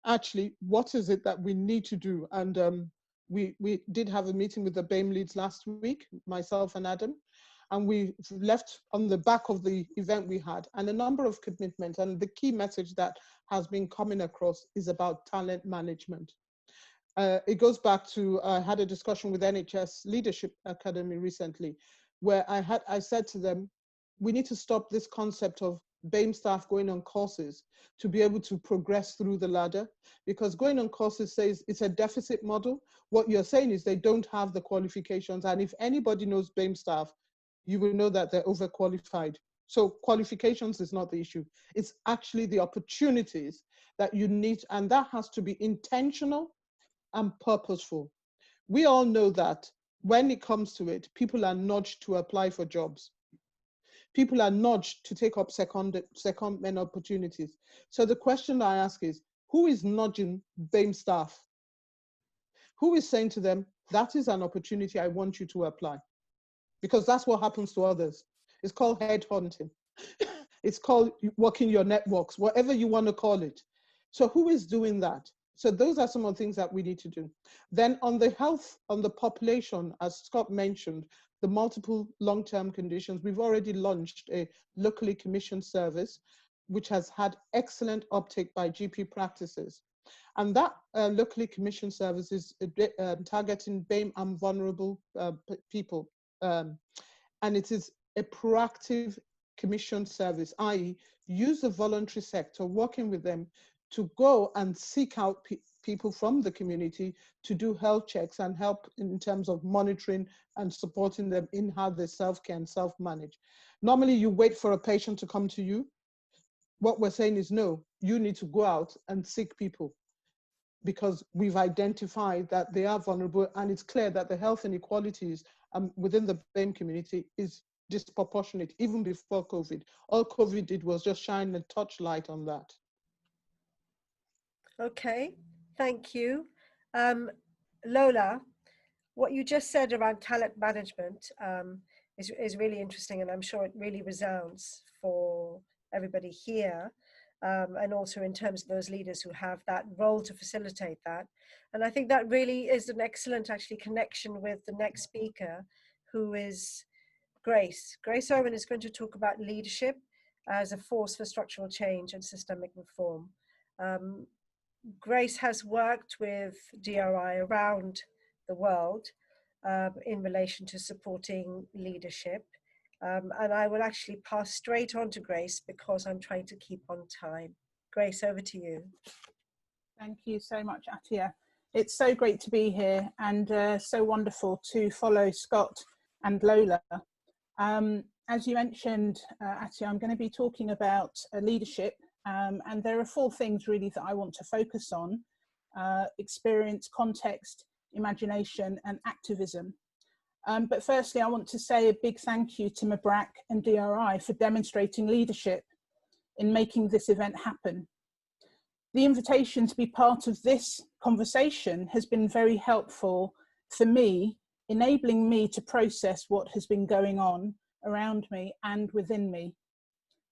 actually what is it that we need to do. And we did have a meeting with the BAME leads last week, myself and Adam, and we left on the back of the event we had and a number of commitments. And the key message that has been coming across is about talent management. It goes back to, I had a discussion with NHS Leadership Academy recently, where I said to them, we need to stop this concept of BAME staff going on courses to be able to progress through the ladder, because going on courses says it's a deficit model. What you're saying is they don't have the qualifications. And if anybody knows BAME staff, you will know that they're overqualified. So qualifications is not the issue. It's actually the opportunities that you need, and that has to be intentional and purposeful. We all know that when it comes to it, people are nudged to apply for jobs. People are nudged to take up second-men opportunities. So the question I ask is, who is nudging BAME staff? Who is saying to them, that is an opportunity, I want you to apply? because that's what happens to others. It's called headhunting. It's called working your networks, whatever you want to call it. So who is doing that? So those are some of the things that we need to do. Then on the health, on the population, as Scott mentioned, the multiple long-term conditions, we've already launched a locally commissioned service, which has had excellent uptake by GP practices. And that locally commissioned service is targeting BAME and vulnerable people. And it is a proactive commission service, i.e. use the voluntary sector, working with them to go and seek out people from the community to do health checks and help in terms of monitoring and supporting them in how they self-care and self-manage. Normally you wait for a patient to come to you. What we're saying is no, you need to go out and seek people, because we've identified that they are vulnerable, and it's clear that the health inequalities within the BAME community is disproportionate, even before COVID. All COVID did was just shine a torchlight on that. Okay, thank you. Lola, what you just said around talent management is really interesting, and I'm sure it really resounds for everybody here, and also in terms of those leaders who have that role to facilitate that. And I think that really is an excellent actually connection with the next speaker, who is Grace. Grace Irwin is going to talk about leadership as a force for structural change and systemic reform. Grace has worked with DRI around the world in relation to supporting leadership. And I will actually pass straight on to Grace because I'm trying to keep on time. Grace, over to you. Thank you so much, Atia. It's so great to be here, and so wonderful to follow Scott and Lola. As you mentioned, Atia, I'm going to be talking about leadership, and there are 4 things really that I want to focus on: experience, context, imagination, and activism. But firstly, I want to say a big thank you to MABRAC and DRI for demonstrating leadership in making this event happen. The invitation to be part of this conversation has been very helpful for me, enabling me to process what has been going on around me and within me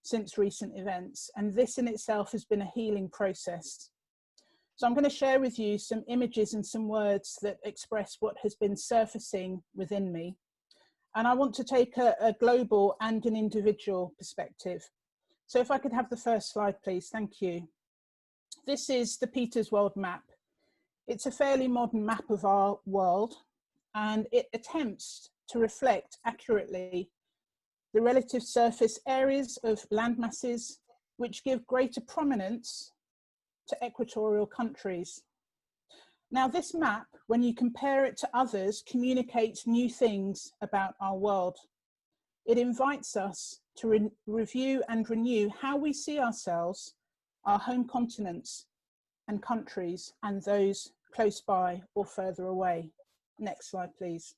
since recent events. And this in itself has been a healing process. So I'm going to share with you some images and some words that express what has been surfacing within me. And I want to take a global and an individual perspective. So if I could have the first slide, please. Thank you. This is the Peters World Map. It's a fairly modern map of our world, and it attempts to reflect accurately the relative surface areas of land masses which give greater prominence to equatorial countries. Now, this map, when you compare it to others, communicates new things about our world. It invites us to review and renew how we see ourselves, our home continents and countries, and those close by or further away. Next slide, please.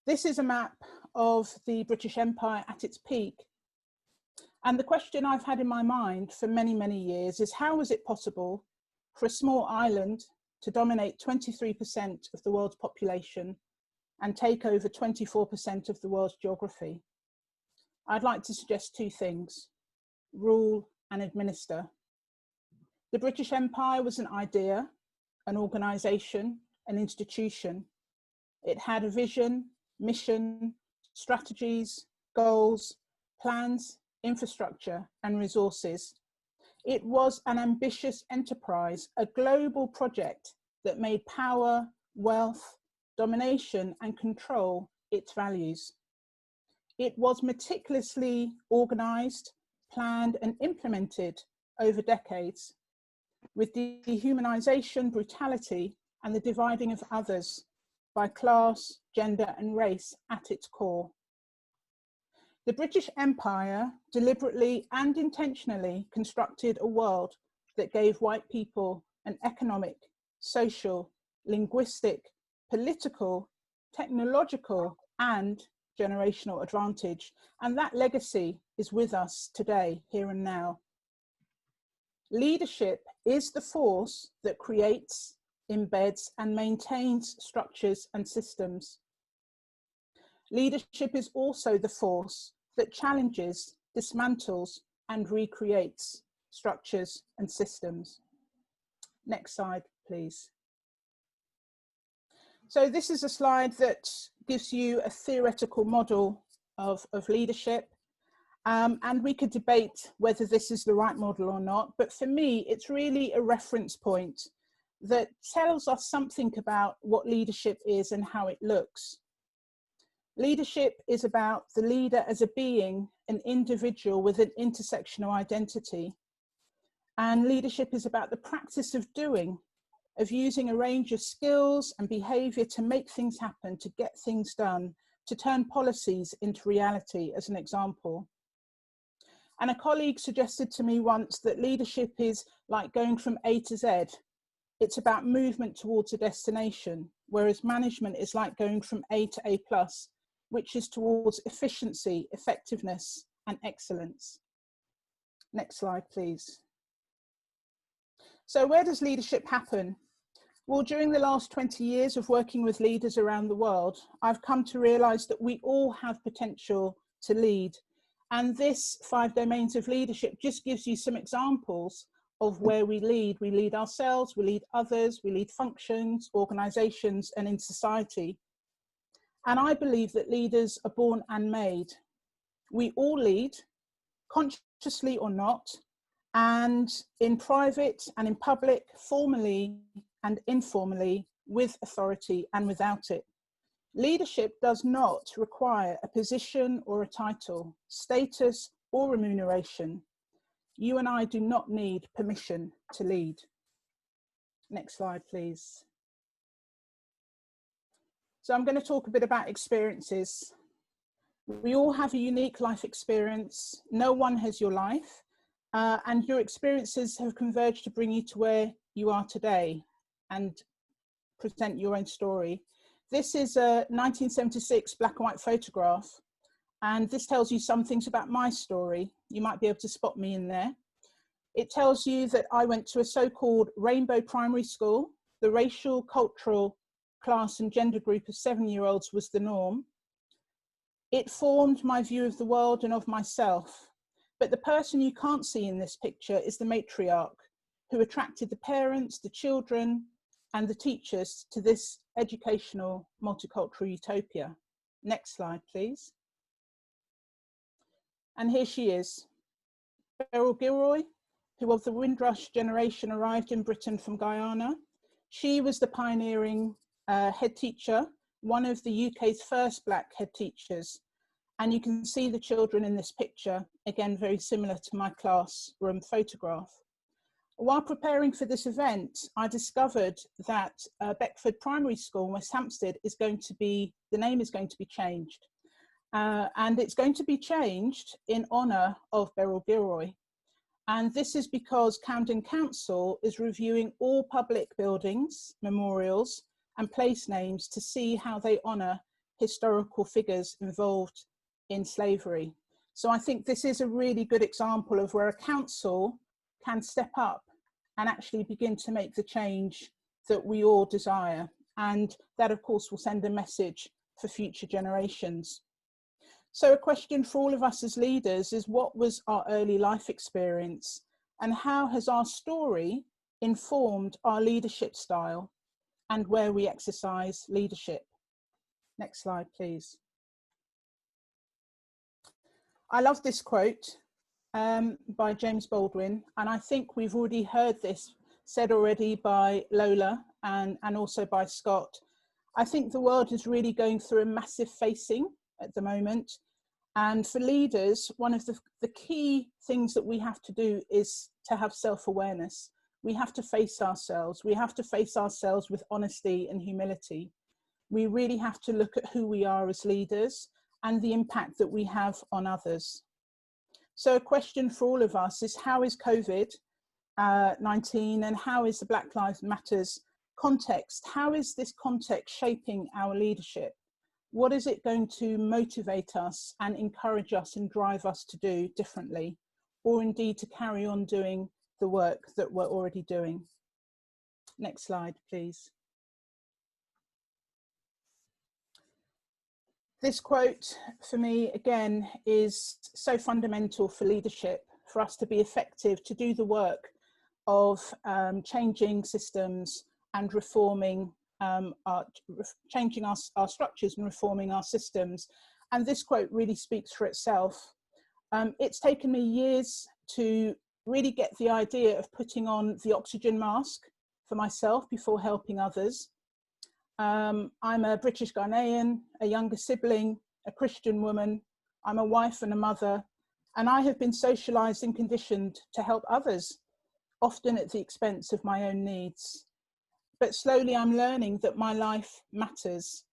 This is a map of the British Empire at its peak. And the question I've had in my mind for many, many years is, how was it possible for a small island to dominate 23% of the world's population and take over 24% of the world's geography? I'd like to suggest 2 things: rule and administer. The British Empire was an idea, an organisation, an institution. It had a vision, mission, strategies, goals, plans, infrastructure, and resources. It was an ambitious enterprise, a global project that made power, wealth, domination, and control its values. It was meticulously organised, planned, and implemented over decades, with dehumanisation, brutality, and the dividing of others by class, gender, and race at its core. The British Empire deliberately and intentionally constructed a world that gave white people an economic, social, linguistic, political, technological, and generational advantage. And that legacy is with us today, here and now. Leadership is the force that creates, embeds, and maintains structures and systems. Leadership is also the force that challenges, dismantles, and recreates structures and systems. Next slide, please. So this is a slide that gives you a theoretical model of leadership. And we could debate whether this is the right model or not, but for me, it's really a reference point that tells us something about what leadership is and how it looks. Leadership is about the leader as a being, an individual with an intersectional identity. And leadership is about the practice of doing, of using a range of skills and behavior to make things happen, to get things done, to turn policies into reality, as an example. And a colleague suggested to me once that leadership is like going from A to Z. It's about movement towards a destination, whereas management is like going from A to A+, which is towards efficiency, effectiveness, and excellence. Next slide, please. So where does leadership happen? Well, during the last 20 years of working with leaders around the world, I've come to realize that we all have potential to lead. And this 5 domains of leadership just gives you some examples of where we lead. We lead ourselves, we lead others, we lead functions, organizations, and in society. And I believe that leaders are born and made. We all lead, consciously or not, and in private and in public, formally and informally, with authority and without it. Leadership does not require a position or a title, status or remuneration. You and I do not need permission to lead. Next slide, please. So I'm going to talk a bit about experiences. We all have a unique life experience. No one has your life, and your experiences have converged to bring you to where you are today and present your own story. This is a 1976 black and white photograph, and this tells you some things about my story. You might be able to spot me in there. It tells you that I went to a so-called rainbow primary school. The racial, cultural, class and gender group of 7-year-olds was the norm. It formed my view of the world and of myself. But the person you can't see in this picture is the matriarch, who attracted the parents, the children, and the teachers to this educational multicultural utopia. Next slide, please. And here she is, Beryl Gilroy, who of the Windrush generation arrived in Britain from Guyana. She was the pioneering head teacher, one of the UK's first black head teachers. And you can see the children in this picture, again, very similar to my classroom photograph. While preparing for this event, I discovered that Beckford Primary School in West Hampstead is going to be, the name is going to be changed. And it's going to be changed in honour of Beryl Gilroy. And this is because Camden Council is reviewing all public buildings, memorials, and place names to see how they honour historical figures involved in slavery. So I think this is a really good example of where a council can step up and actually begin to make the change that we all desire. And that, of course, will send a message for future generations. So a question for all of us as leaders is, what was our early life experience, and how has our story informed our leadership style and where we exercise leadership? Next slide, please. I love this quote by James Baldwin, and I think we've already heard this said already by Lola and also by Scott. I think the world is really going through a massive facing at the moment. And for leaders, one of the key things that we have to do is to have self-awareness. We have to face ourselves. We have to face ourselves with honesty and humility. We really have to look at who we are as leaders and the impact that we have on others. So a question for all of us is, how is COVID-19 and how is the Black Lives Matters context, how is this context shaping our leadership? What is it going to motivate us and encourage us and drive us to do differently, or indeed to carry on doing the work that we're already doing? Next slide, please. This quote for me, again, is so fundamental for leadership, for us to be effective, to do the work of changing systems and reforming, changing our structures and reforming our systems. And this quote really speaks for itself. It's taken me years to really get the idea of putting on the oxygen mask for myself before helping others. I'm a British Ghanaian, a younger sibling, a Christian woman. I'm a wife and a mother, and I have been socialized and conditioned to help others, often at the expense of my own needs. But slowly I'm learning that my life matters,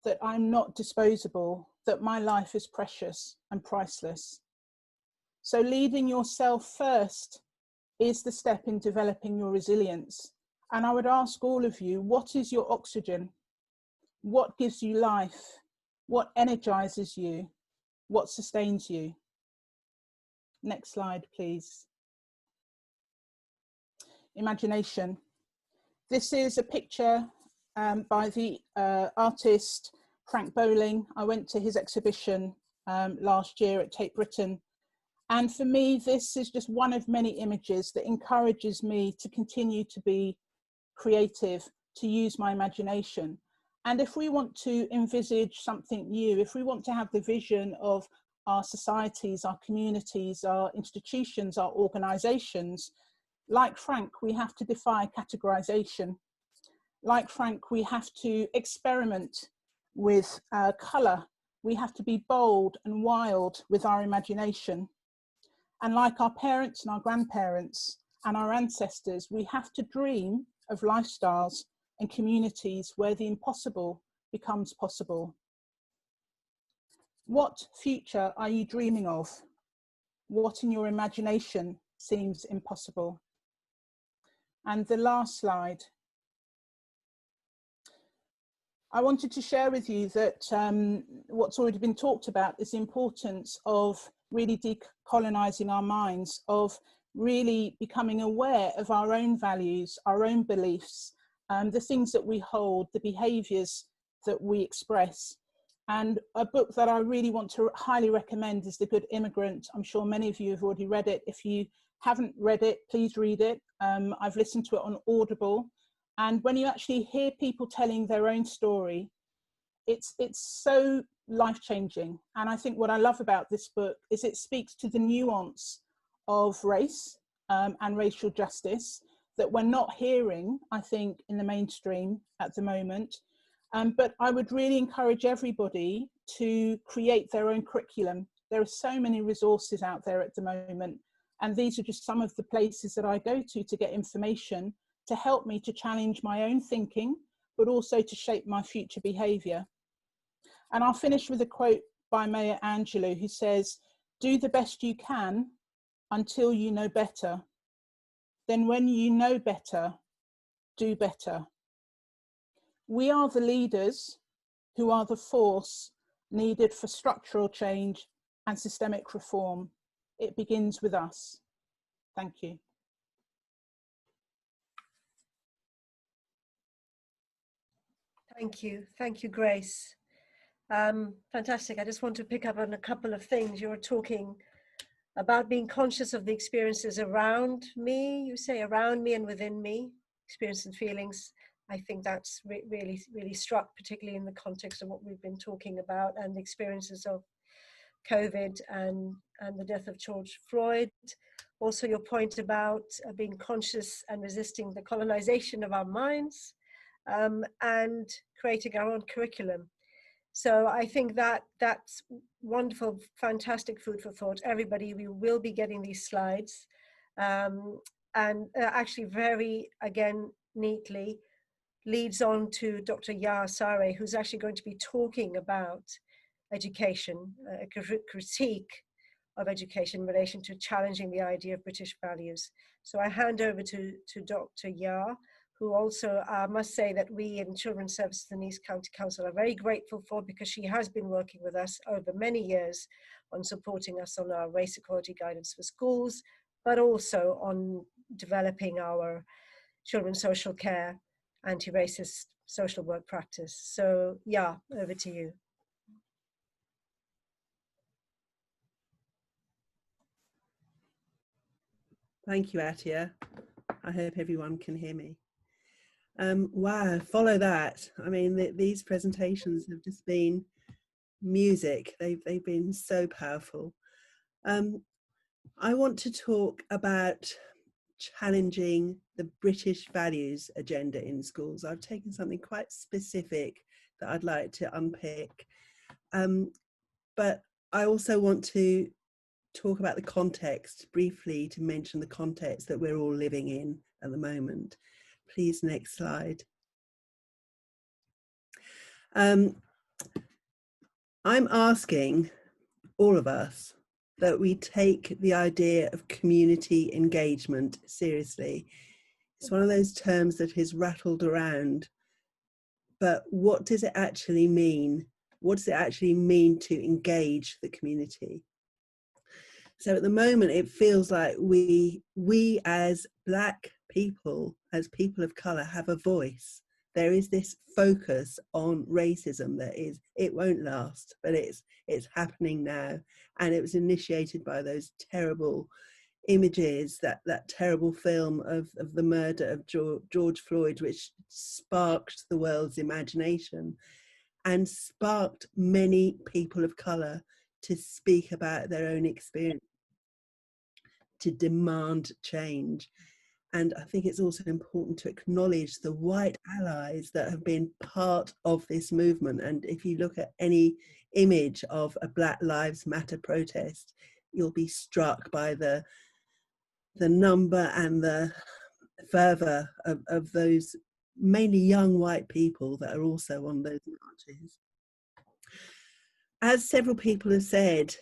that I'm not disposable, that my life is precious and priceless. So leading yourself first is the step in developing your resilience. And I would ask all of you, what is your oxygen? What gives you life? What energizes you? What sustains you? Next slide, please. Imagination. This is a picture by the artist Frank Bowling. I went to his exhibition last year at Tate Britain. And for me, this is just one of many images that encourages me to continue to be creative, to use my imagination. And if we want to envisage something new, if we want to have the vision of our societies, our communities, our institutions, our organizations, like Frank, we have to defy categorization. Like Frank, we have to experiment with color. We have to be bold and wild with our imagination. And like our parents and our grandparents and our ancestors, we have to dream of lifestyles and communities where the impossible becomes possible. What future are you dreaming of? What in your imagination seems impossible? And the last slide. I wanted to share with you that what's already been talked about is the importance of really decolonizing our minds, of really becoming aware of our own values, our own beliefs, the things that we hold, the behaviors that we express. And a book that I really want to highly recommend is The Good Immigrant. I'm sure many of you have already read it. If you haven't read it, please read it. I've listened to it on Audible. And when you actually hear people telling their own story, it's so life-changing. And I think what I love about this book is it speaks to the nuance of race and racial justice that we're not hearing, I think, in the mainstream at the moment. But I would really encourage everybody to create their own curriculum. There are so many resources out there at the moment. And these are just some of the places that I go to get information to help me to challenge my own thinking, but also to shape my future behaviour. And I'll finish with a quote by Maya Angelou, who says, "Do the best you can until you know better. Then when you know better, do better." We are the leaders who are the force needed for structural change and systemic reform. It begins with us. Thank you. Thank you, Grace. Fantastic. I just want to pick up on a couple of things. You were talking about being conscious of the experiences around me, you say around me and within me, experiences and feelings. I think that's really struck, particularly in the context of what we've been talking about and the experiences of COVID and the death of George Floyd. Also your point about being conscious and resisting the colonization of our minds and creating our own curriculum. So I think that's wonderful, fantastic food for thought. Everybody, we will be getting these slides and actually very, again, neatly leads on to Dr. Yar Sare, who's actually going to be talking about education, a critique of education in relation to challenging the idea of British values. So I hand over to Dr. Yar, who also must say that we in Children's Services in East County Council are very grateful for, because she has been working with us over many years on supporting us on our race equality guidance for schools, but also on developing our children's social care, anti-racist social work practice. So yeah, over to you. Thank you, Atia. I hope everyone can hear me. Wow, follow that. I mean, these presentations have just been music. They've been so powerful. I want to talk about challenging the British values agenda in schools. I've taken something quite specific that I'd like to unpick. But I also want to talk about the context briefly, to mention the context that we're all living in at the moment. Please, next slide. I'm asking all of us that we take the idea of community engagement seriously. It's one of those terms that is rattled around, but what does it actually mean? What does it actually mean to engage the community? So at the moment, it feels like we as Black people, as people of colour, have a voice. There is this focus on racism that is, it won't last, but it's happening now. And it was initiated by those terrible images, that terrible film of the murder of George Floyd, which sparked the world's imagination and sparked many people of colour to speak about their own experience, to demand change. And I think it's also important to acknowledge the white allies that have been part of this movement. And if you look at any image of a Black Lives Matter protest, you'll be struck by the number and the fervour of those mainly young white people that are also on those marches. As several people have said,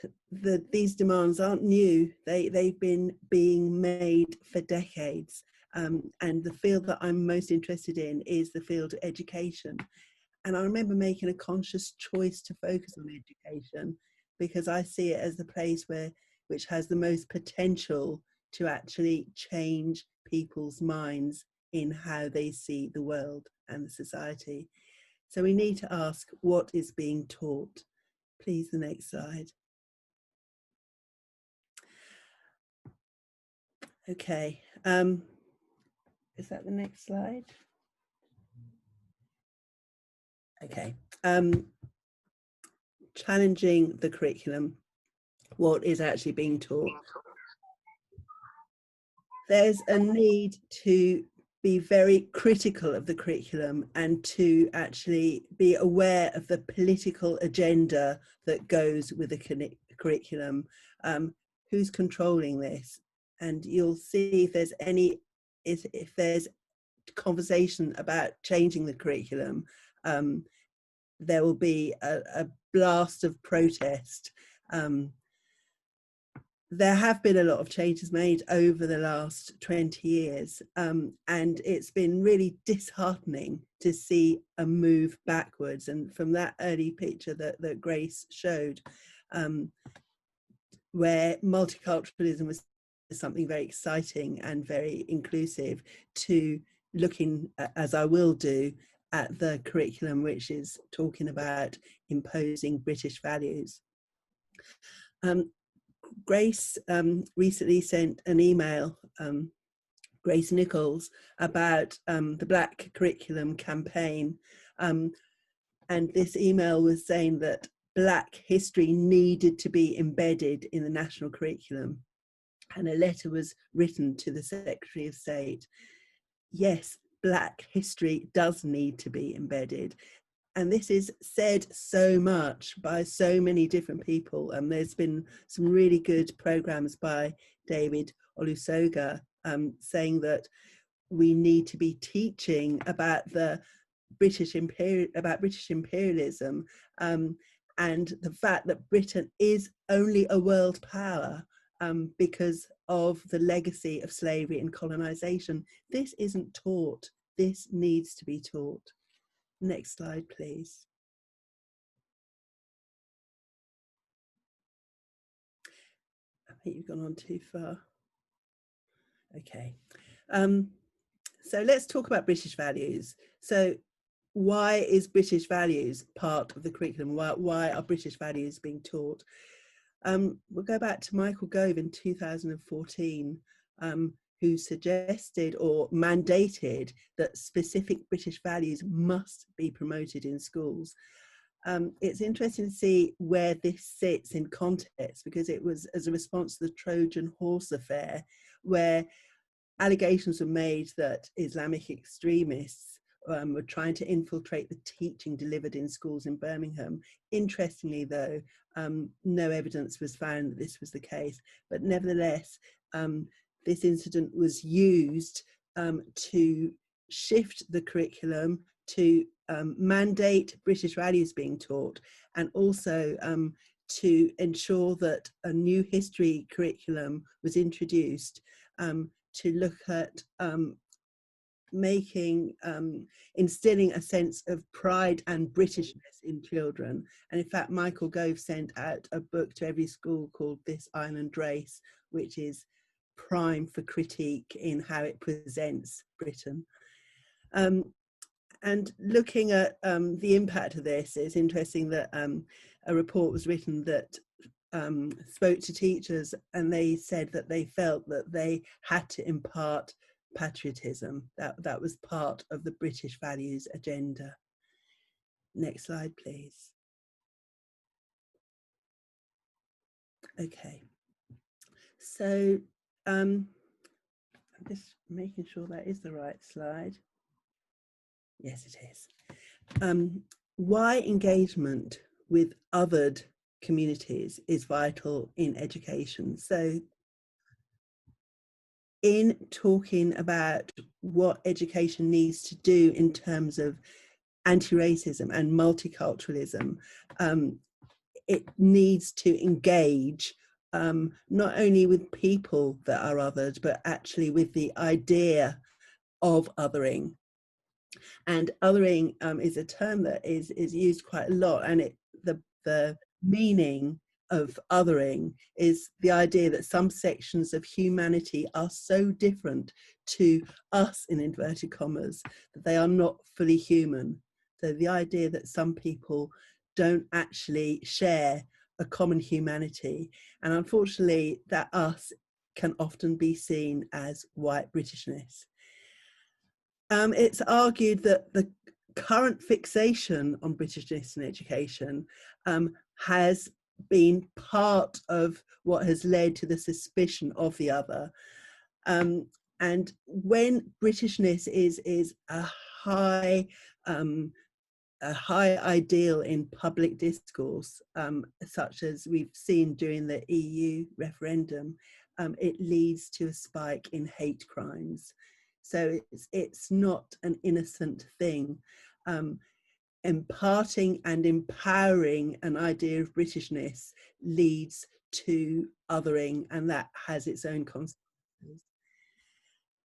these demands aren't new. They've been being made for decades. And the field that I'm most interested in is the field of education. And I remember making a conscious choice to focus on education because I see it as the place which has the most potential to actually change people's minds in how they see the world and the society. So we need to ask, what is being taught? Please, the next slide. Okay, is that the next slide? Okay, challenging the curriculum, what is actually being taught. There's a need to be very critical of the curriculum and to actually be aware of the political agenda that goes with the curriculum. Who's controlling this? And you'll see if there's conversation about changing the curriculum, there will be a blast of protest. There have been a lot of changes made over the last 20 years, and it's been really disheartening to see a move backwards. And from that early picture that Grace showed, where multiculturalism was something very exciting and very inclusive, to looking, as I will do, at the curriculum which is talking about imposing British values. Grace recently sent an email, Grace Nichols, about the Black Curriculum campaign. And this email was saying that Black history needed to be embedded in the national curriculum. And a letter was written to the Secretary of State. Yes, Black history does need to be embedded. And this is said so much by so many different people. And there's been some really good programs by David Olusoga saying that we need to be teaching about the British imperialism and the fact that Britain is only a world power because of the legacy of slavery and colonisation. This isn't taught. This needs to be taught. Next slide, please. I think you've gone on too far. Okay. So let's talk about British values. So why is British values part of the curriculum? Why are British values being taught? We'll go back to Michael Gove in 2014. who suggested or mandated that specific British values must be promoted in schools. It's interesting to see where this sits in context, because it was as a response to the Trojan horse affair, where allegations were made that Islamic extremists were trying to infiltrate the teaching delivered in schools in Birmingham. Interestingly, though, no evidence was found that this was the case, but nevertheless, this incident was used to shift the curriculum, to mandate British values being taught, and also to ensure that a new history curriculum was introduced to look at instilling a sense of pride and Britishness in children. And in fact, Michael Gove sent out a book to every school called This Island Race, which is prime for critique in how it presents Britain. And looking at the impact of this, it's interesting that a report was written that spoke to teachers, and they said that they felt that they had to impart patriotism. That was part of the British values agenda. Next slide, please. Okay. So I'm just making sure that is the right slide. Yes, it is. Why engagement with othered communities is vital in education. So in talking about what education needs to do in terms of anti-racism and multiculturalism, it needs to engage not only with people that are othered, but actually with the idea of othering. And othering is a term that is used quite a lot, and the meaning of othering is the idea that some sections of humanity are so different to us, in inverted commas, that they are not fully human. So the idea that some people don't actually share a common humanity, and unfortunately that us can often be seen as white Britishness. It's argued that the current fixation on Britishness in education has been part of what has led to the suspicion of the other. And when Britishness is a high ideal in public discourse, such as we've seen during the EU referendum, it leads to a spike in hate crimes. So it's not an innocent thing. Imparting and empowering an idea of Britishness leads to othering, and that has its own consequences.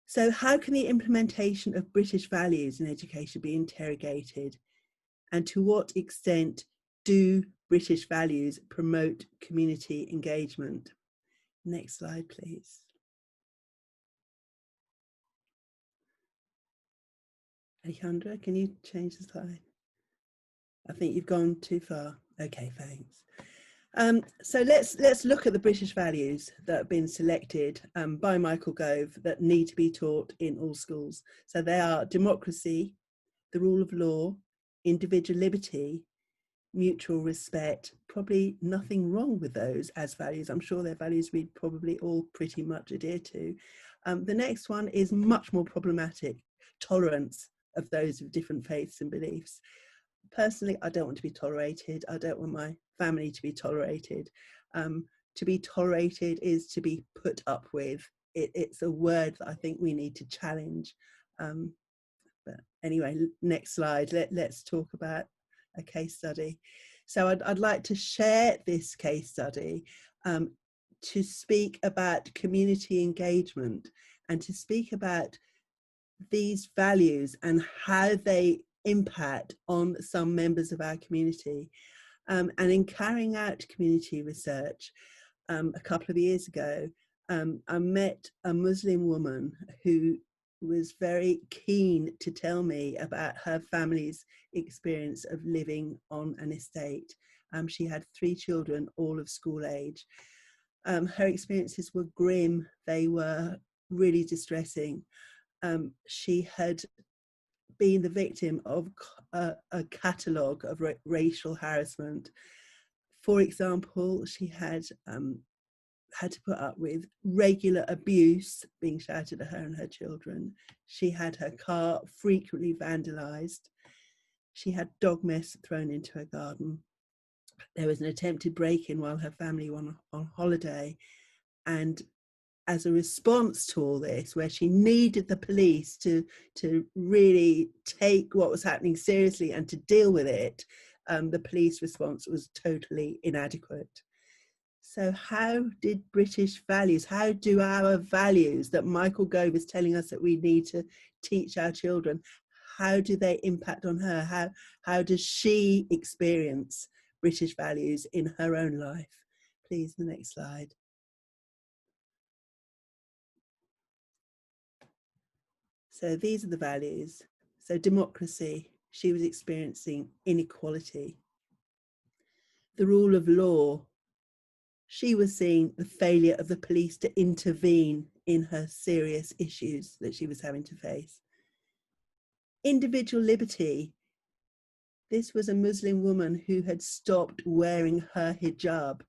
So how can the implementation of British values in education be interrogated? And to what extent do British values promote community engagement? Next slide, please. Alejandra, can you change the slide? I think you've gone too far. Okay, thanks. So let's look at the British values that have been selected by Michael Gove that need to be taught in all schools. So they are democracy, the rule of law, individual liberty, mutual respect. Probably nothing wrong with those as values. I'm sure they're values we'd probably all pretty much adhere to. The next one is much more problematic, tolerance of those of different faiths and beliefs. Personally, I don't want to be tolerated. I don't want my family to be tolerated. To be tolerated is to be put up with. It's a word that I think we need to challenge. But anyway, next slide. Let's talk about a case study. So I'd like to share this case study to speak about community engagement and to speak about these values and how they impact on some members of our community. And in carrying out community research a couple of years ago, I met a Muslim woman who was very keen to tell me about her family's experience of living on an estate. She had 3 children, all of school age. Her experiences were grim. They were really distressing. She had been the victim of a catalogue of racial harassment. For example, she had to put up with regular abuse being shouted at her and her children. She had her car frequently vandalised. She had dog mess thrown into her garden. There was an attempted break-in while her family were on holiday. And as a response to all this, where she needed the police to really take what was happening seriously and to deal with it, the police response was totally inadequate. So how did British values, how do our values that Michael Gove is telling us that we need to teach our children, how do they impact on her? How does she experience British values in her own life? Please, the next slide. So these are the values. So democracy, she was experiencing inequality. The rule of law, she was seeing the failure of the police to intervene in her serious issues that she was having to face. Individual liberty, this was a Muslim woman who had stopped wearing her hijab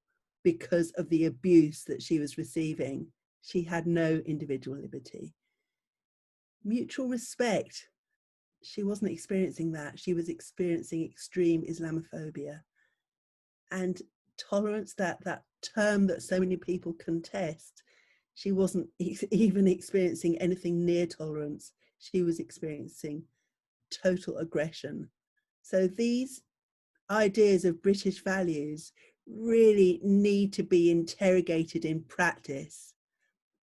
because of the abuse that she was receiving. She had no individual liberty. Mutual respect, she wasn't experiencing that. She was experiencing extreme Islamophobia. And tolerance, that term that so many people contest, she wasn't even experiencing anything near tolerance. She was experiencing total aggression. So these ideas of British values really need to be interrogated in practice.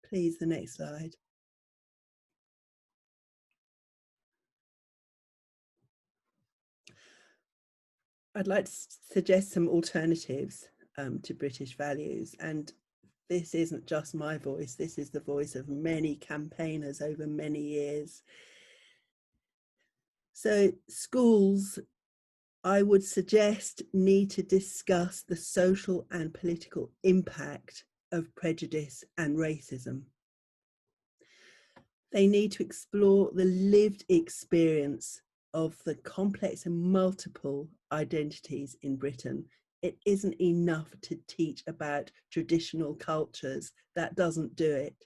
Please, the next slide. I'd like to suggest some alternatives to British values, and this isn't just my voice, this is the voice of many campaigners over many years. So schools, I would suggest, need to discuss the social and political impact of prejudice and racism. They need to explore the lived experience of the complex and multiple identities in Britain. It isn't enough to teach about traditional cultures. That doesn't do it.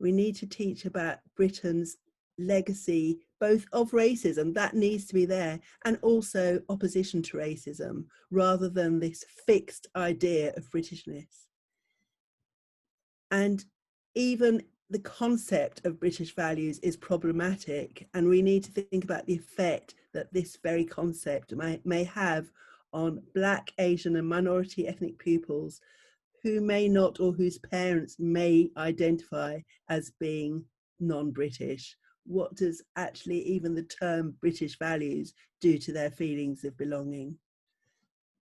We need to teach about Britain's legacy, both of racism, that needs to be there, and also opposition to racism, rather than this fixed idea of Britishness. And even the concept of British values is problematic, and we need to think about the effect that this very concept may have on Black, Asian and minority ethnic pupils who may not, or whose parents may identify as being non-British. What does actually even the term British values do to their feelings of belonging?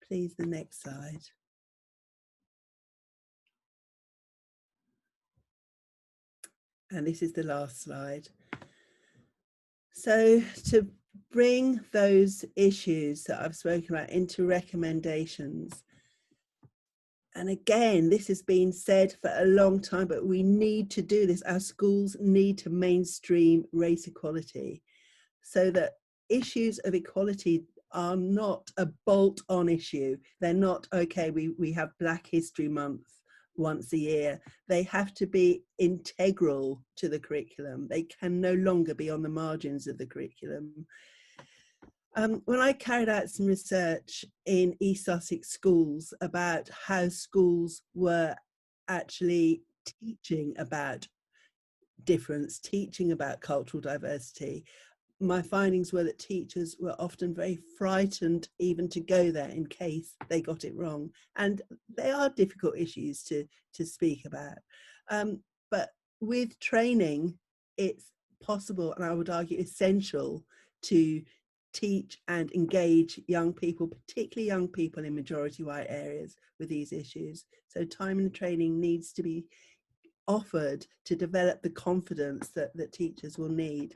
Please, the next slide. And this is the last slide. So to bring those issues that I've spoken about into recommendations, and again, this has been said for a long time, but we need to do this. Our schools need to mainstream race equality so that issues of equality are not a bolt-on issue. They're not, okay, we have Black History Month once a year. They have to be integral to the curriculum. They can no longer be on the margins of the curriculum. When I carried out some research in East Sussex schools about how schools were actually teaching about difference, teaching about cultural diversity, my findings were that teachers were often very frightened even to go there in case they got it wrong. And they are difficult issues to speak about. But with training, it's possible, and I would argue essential, to teach and engage young people, particularly young people in majority white areas, with these issues. So time and training needs to be offered to develop the confidence that teachers will need.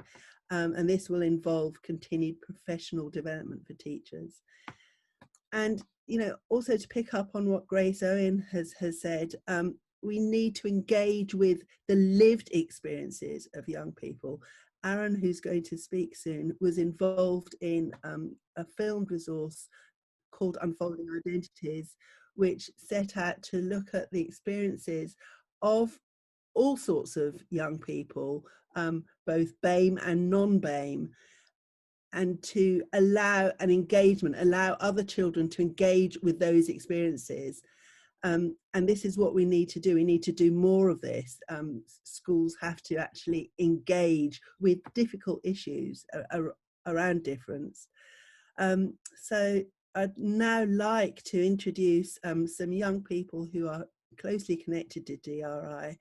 And this will involve continued professional development for teachers. And, you know, also to pick up on what Grace Owen has said, we need to engage with the lived experiences of young people. Aaron, who's going to speak soon, was involved in a filmed resource called Unfolding Identities, which set out to look at the experiences of all sorts of young people, both BAME and non-BAME, and to allow an engagement, allow other children to engage with those experiences. And this is what we need to do. We need to do more of this. Schools have to actually engage with difficult issues around difference. So I'd now like to introduce some young people who are closely connected to DRI,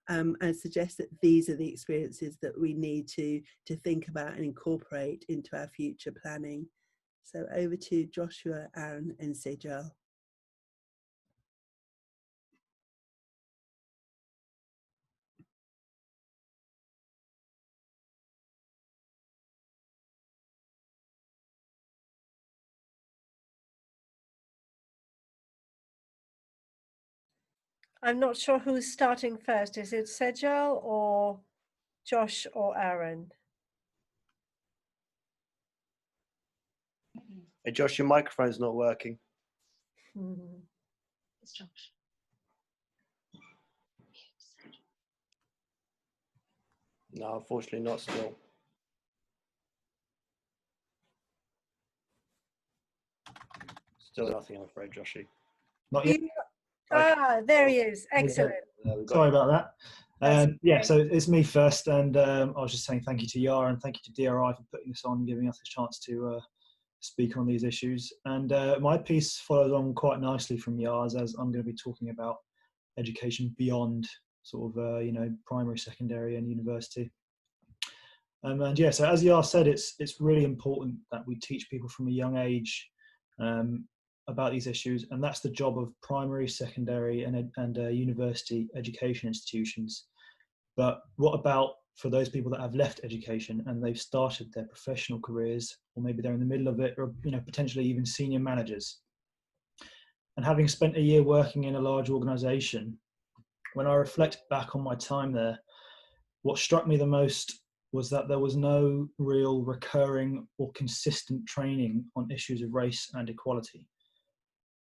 and suggest that these are the experiences that we need to think about and incorporate into our future planning. So over to Joshua, Aaron and Sejal. I'm not sure who's starting first. Is it Sejal or Josh or Aaron? Hey Josh, your microphone's not working. It's Josh. No, unfortunately not still. Still nothing, I'm afraid, Joshy. Not yet. There he is. Excellent. Sorry about that. Yeah, okay. so it's me first, and I was just saying thank you to Yara and thank you to DRI for putting this on and giving us a chance to speak on these issues. And my piece follows on quite nicely from Yara's, as I'm going to be talking about education beyond sort of primary, secondary, and university. And yeah, so as Yara said, it's really important that we teach people from a young age about these issues, and that's the job of primary, secondary, and university education institutions. But what about for those people that have left education and they've started their professional careers, or maybe they're in the middle of it, or potentially even senior managers? And having spent a year working in a large organisation, when I reflect back on my time there, what struck me the most was that there was no real recurring or consistent training on issues of race and equality.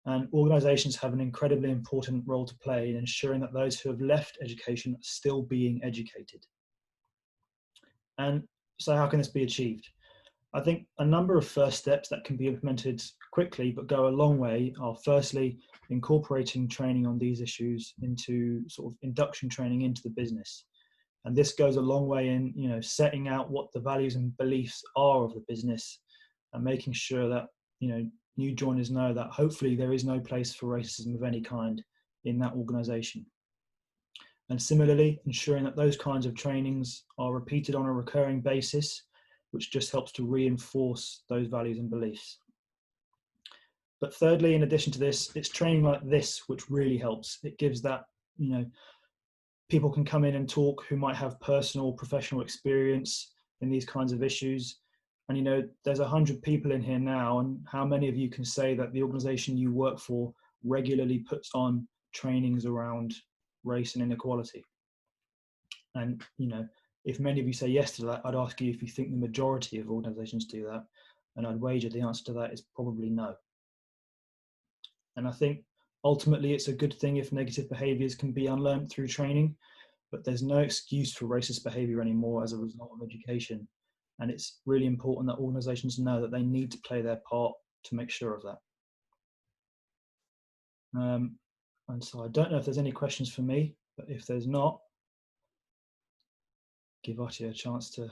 And organisations have an incredibly important role to play in ensuring that those who have left education are still being educated. And so how can this be achieved? I think a number of first steps that can be implemented quickly but go a long way are, firstly, incorporating training on these issues into sort of induction training into the business. And this goes a long way in setting out what the values and beliefs are of the business, and making sure that new joiners know that hopefully there is no place for racism of any kind in that organisation. And similarly, ensuring that those kinds of trainings are repeated on a recurring basis, which just helps to reinforce those values and beliefs. But thirdly, in addition to this, it's training like this which really helps. It gives that, people can come in and talk who might have personal, professional experience in these kinds of issues. And there's 100 people in here now, and how many of you can say that the organisation you work for regularly puts on trainings around race and inequality? And if many of you say yes to that, I'd ask you if you think the majority of organisations do that, and I'd wager the answer to that is probably no. And I think ultimately it's a good thing if negative behaviours can be unlearned through training, but there's no excuse for racist behaviour anymore as a result of education. And it's really important that organisations know that they need to play their part to make sure of that. And so I don't know if there's any questions for me, but if there's not, give Atia a chance to.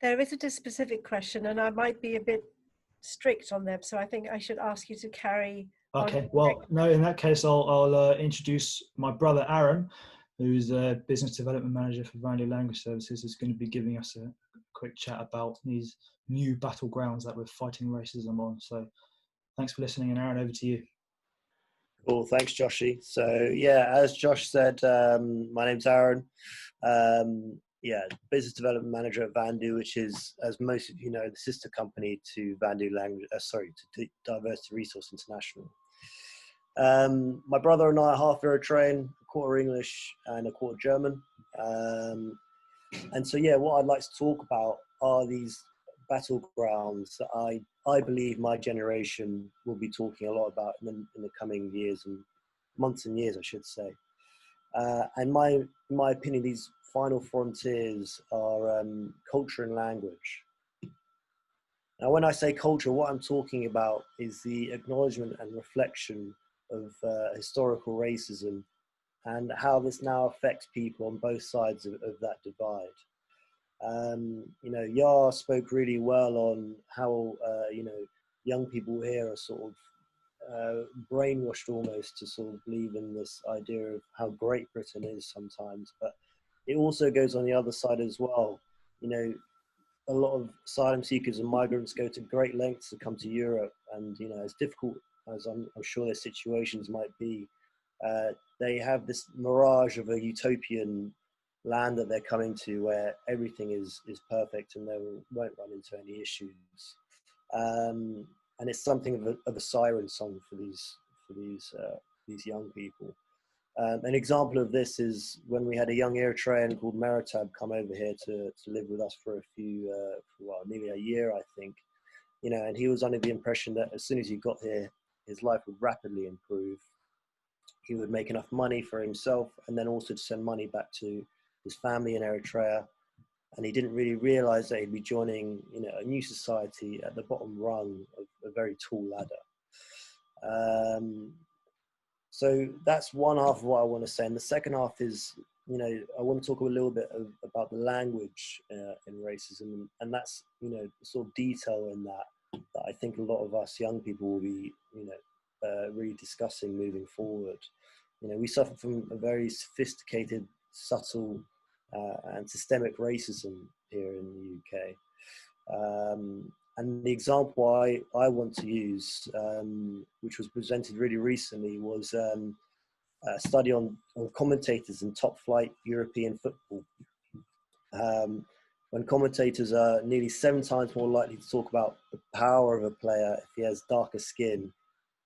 There isn't a specific question, and I might be a bit strict on them, so I think I should ask you to carry on. Okay, well, no, in that case, I'll introduce my brother Aaron, who's a business development manager for Vandy Language Services, is going to be giving us a quick chat about these new battlegrounds that we're fighting racism on. So thanks for listening, and Aaron, over to you. Cool, thanks Joshy. So yeah, as Josh said, my name's Aaron. Business development manager at Vandu, which is, as most of you know, the sister company to Vandu Language, to Diversity Resource International. My brother and I are half Eritrean, a quarter English and a quarter German. And so, yeah, what I'd like to talk about are these battlegrounds that I believe my generation will be talking a lot about in the coming years and months and years, I should say. And in my opinion, these final frontiers are culture and language. Now, when I say culture, what I'm talking about is the acknowledgement and reflection of historical racism and how this now affects people on both sides of that divide. You know, Yar spoke really well on how, you know, young people here are sort of brainwashed almost to sort of believe in this idea of how great Britain is sometimes, but it also goes on the other side as well. You know, a lot of asylum seekers and migrants go to great lengths to come to Europe, and you know, as difficult as I'm sure their situations might be, they have this mirage of a utopian land that they're coming to where everything is perfect and they won't run into any issues. And it's something of a siren song for these young people. An example of this is when we had a young Eritrean called Meritab come over here to live with us for nearly a year, I think. You know, and he was under the impression that as soon as he got here, his life would rapidly improve. He would make enough money for himself and then also to send money back to his family in Eritrea. And he didn't really realize that he'd be joining, you know, a new society at the bottom rung of a very tall ladder. So that's one half of what I want to say. And the second half is, you know, I want to talk a little bit about the language in racism. And that's, you know, the sort of detail in that I think a lot of us young people will be, you know, really discussing moving forward. You know, we suffer from a very sophisticated, subtle and systemic racism here in the UK. And the example I want to use, which was presented really recently, was a study on commentators in top flight European football. When commentators are nearly 7 times more likely to talk about the power of a player if he has darker skin,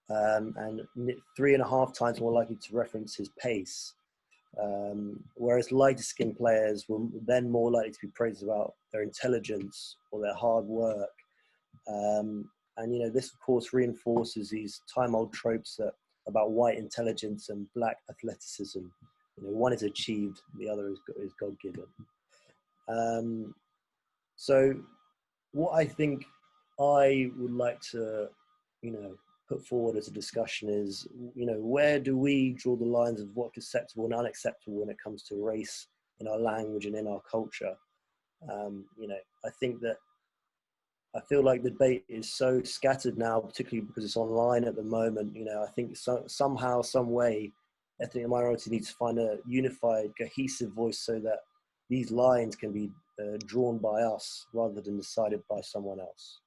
and 3.5 times more likely to reference his pace. Whereas lighter skinned players were then more likely to be praised about their intelligence or their hard work. And you know, this of course reinforces these time-old tropes about white intelligence and black athleticism. You know, one is achieved, the other is God-given. So what I think I would like to, you know, put forward as a discussion is, you know, where do we draw the lines of what's acceptable and unacceptable when it comes to race in our language and in our culture? You know, I feel like the debate is so scattered now, particularly because it's online at the moment. You know, I think somehow, some way, ethnic minority needs to find a unified, cohesive voice so that these lines can be drawn by us rather than decided by someone else.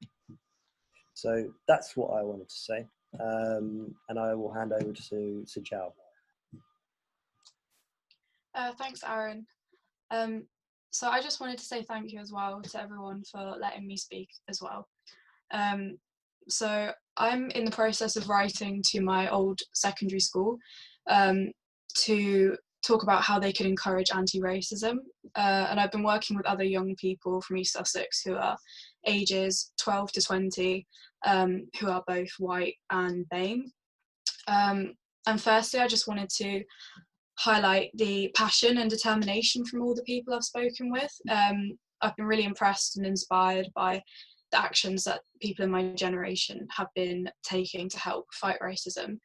So that's what I wanted to say. And I will hand over to Jao. Thanks, Aaron. So I just wanted to say thank you as well to everyone for letting me speak as well. So I'm in the process of writing to my old secondary school to talk about how they could encourage anti-racism. And I've been working with other young people from East Sussex who are ages 12 to 20, who are both white and BAME. And firstly, I just wanted to highlight the passion and determination from all the people I've spoken with. I've been really impressed and inspired by the actions that people in my generation have been taking to help fight racism.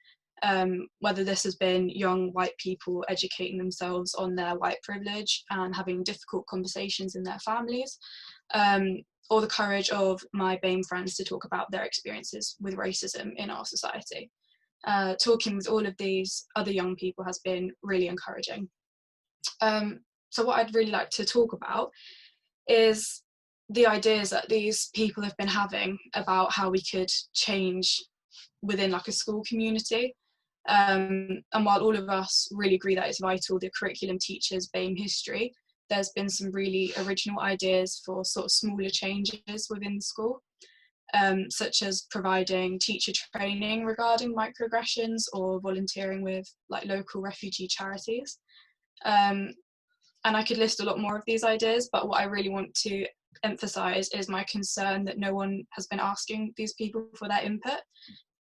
Whether this has been young white people educating themselves on their white privilege and having difficult conversations in their families, or the courage of my BAME friends to talk about their experiences with racism in our society. Talking with all of these other young people has been really encouraging. So what I'd really like to talk about is the ideas that these people have been having about how we could change within like a school community. And while all of us really agree that it's vital the curriculum teaches BAME history, there's been some really original ideas for sort of smaller changes within the school. such as providing teacher training regarding microaggressions or volunteering with like local refugee charities. And I could list a lot more of these ideas, but what I really want to emphasize is my concern that no one has been asking these people for their input.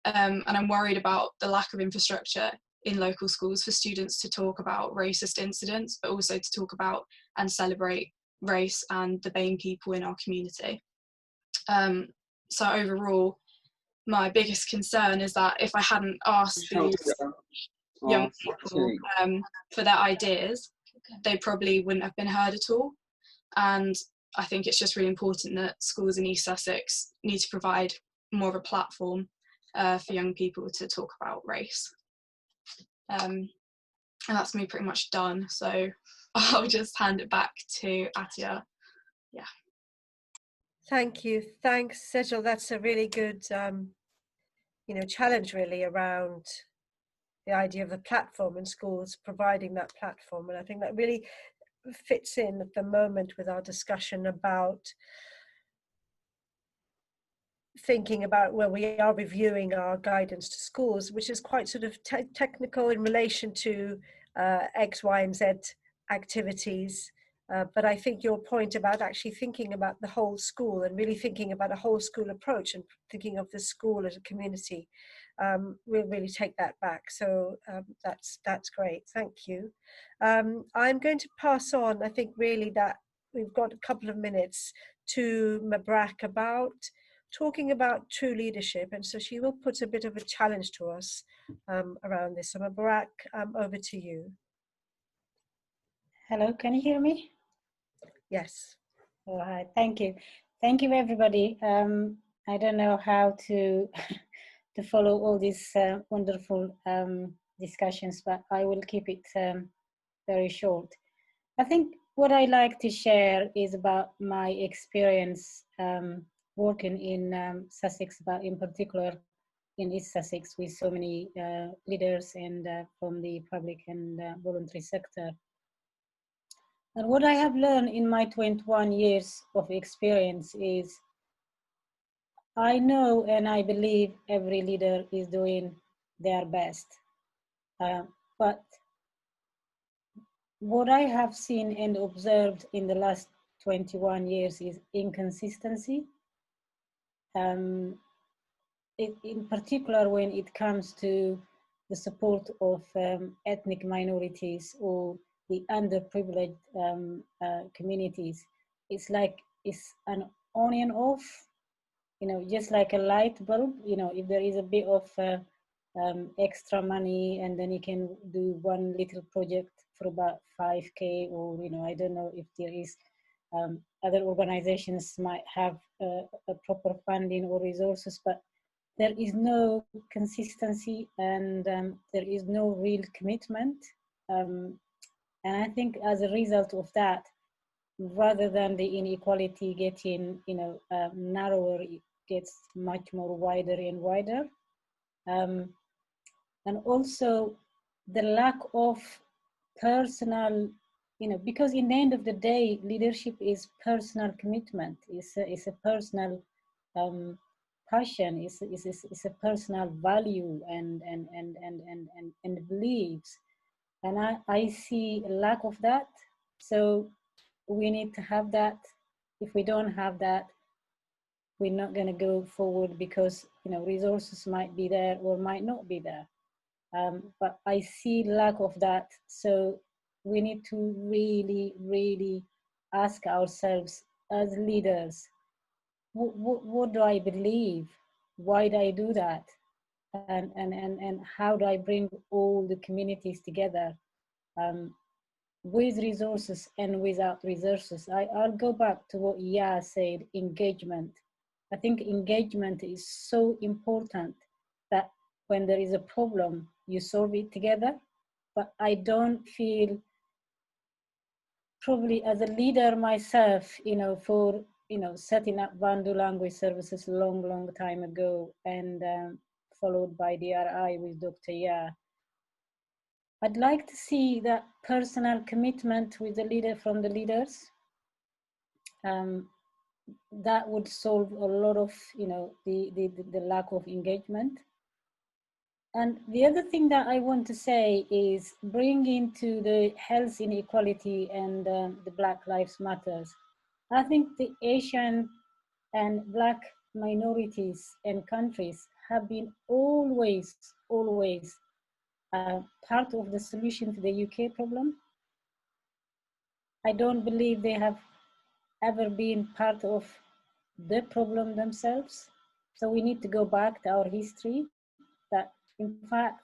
And I'm worried about the lack of infrastructure in local schools for students to talk about racist incidents, but also to talk about and celebrate race and the BAME people in our community. So overall, my biggest concern is that if I hadn't asked these young people for their ideas, they probably wouldn't have been heard at all. And I think it's just really important that schools in East Sussex need to provide more of a platform for young people to talk about race. And that's me pretty much done. So I'll just hand it back to Atia. Yeah. Thank you. Thanks, Sejal. That's a really good, challenge really around the idea of the platform and schools providing that platform. And I think that really fits in at the moment with our discussion about thinking about where we are reviewing our guidance to schools, which is quite sort of technical in relation to X, Y, and Z activities. But I think your point about actually thinking about the whole school and really thinking about a whole school approach and thinking of the school as a community, we'll really take that back. So that's great. Thank you. I'm going to pass on, I think really that we've got a couple of minutes to Mabrak about talking about true leadership. And so she will put a bit of a challenge to us around this. So Mabrak, over to you. Hello, can you hear me? Yes. All right, thank you. Thank you, everybody. I don't know how to to follow all these wonderful discussions, but I will keep it very short. I think what I like to share is about my experience working in Sussex, but in particular in East Sussex with so many leaders and from the public and voluntary sector. And what I have learned in my 21 years of experience is I know and I believe every leader is doing their best. But what I have seen and observed in the last 21 years is inconsistency. In particular, when it comes to the support of ethnic minorities or the underprivileged communities, it's like it's an on and off, just like a light bulb. If there is a bit of extra money and then you can do one little project for about 5K, or I don't know if there is other organizations might have a proper funding or resources, but there is no consistency and there is no real commitment. And I think as a result of that, rather than the inequality getting narrower, it gets much more wider and wider. And also the lack of personal, because in the end of the day, leadership is personal commitment. It's a personal passion. It's a personal value and beliefs. And I see a lack of that. So we need to have that. If we don't have that, we're not going to go forward because resources might be there or might not be there. But I see lack of that. So we need to really, really ask ourselves as leaders, what do I believe? Why do I do that? And how do I bring all the communities together with resources and without resources? I'll go back to what Ya said, engagement. I think engagement is so important that when there is a problem, you solve it together. But I don't feel, probably as a leader myself, for setting up Bantu language services long time ago, and followed by DRI with Dr. Ya. I'd like to see that personal commitment with the leader from the leaders. that would solve a lot of, the lack of engagement. And the other thing that I want to say is bring into the health inequality and the Black Lives Matters. I think the Asian and Black minorities and countries have been always part of the solution to the UK problem. I don't believe they have ever been part of the problem themselves. So we need to go back to our history, that in fact,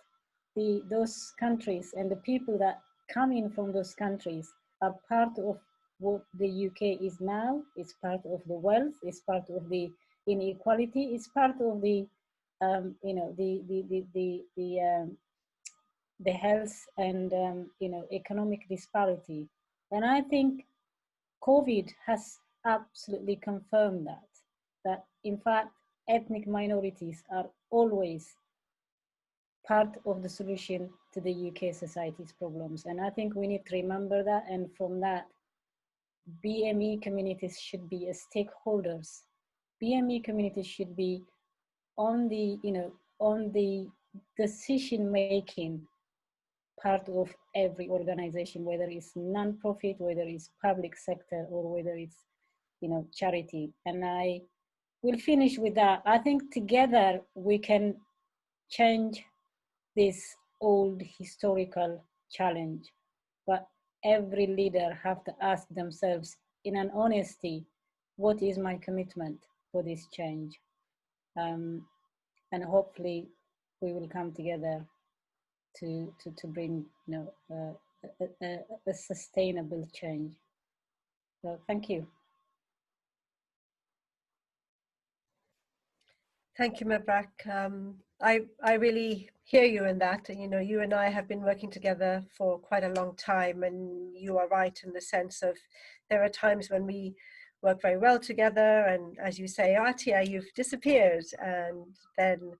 those countries and the people that come in from those countries are part of what the UK is now. It's part of the wealth, it's part of the inequality, it's part of the the health and economic disparity. And I think COVID has absolutely confirmed that in fact ethnic minorities are always part of the solution to the UK society's problems. And I think we need to remember that, and from that, BME communities should be as stakeholders. BME communities should be on the decision-making part of every organization, whether it's non-profit, whether it's public sector, or whether it's charity. And I will finish with that. I think together we can change this old historical challenge, but every leader have to ask themselves in an honesty, what is my commitment for this change? And hopefully we will come together to bring a sustainable change. So thank you. Thank you, Mabrak. I really hear you in that. You and I have been working together for quite a long time, and you are right in the sense of there are times when we work very well together, and as you say, Atia, you've disappeared, and then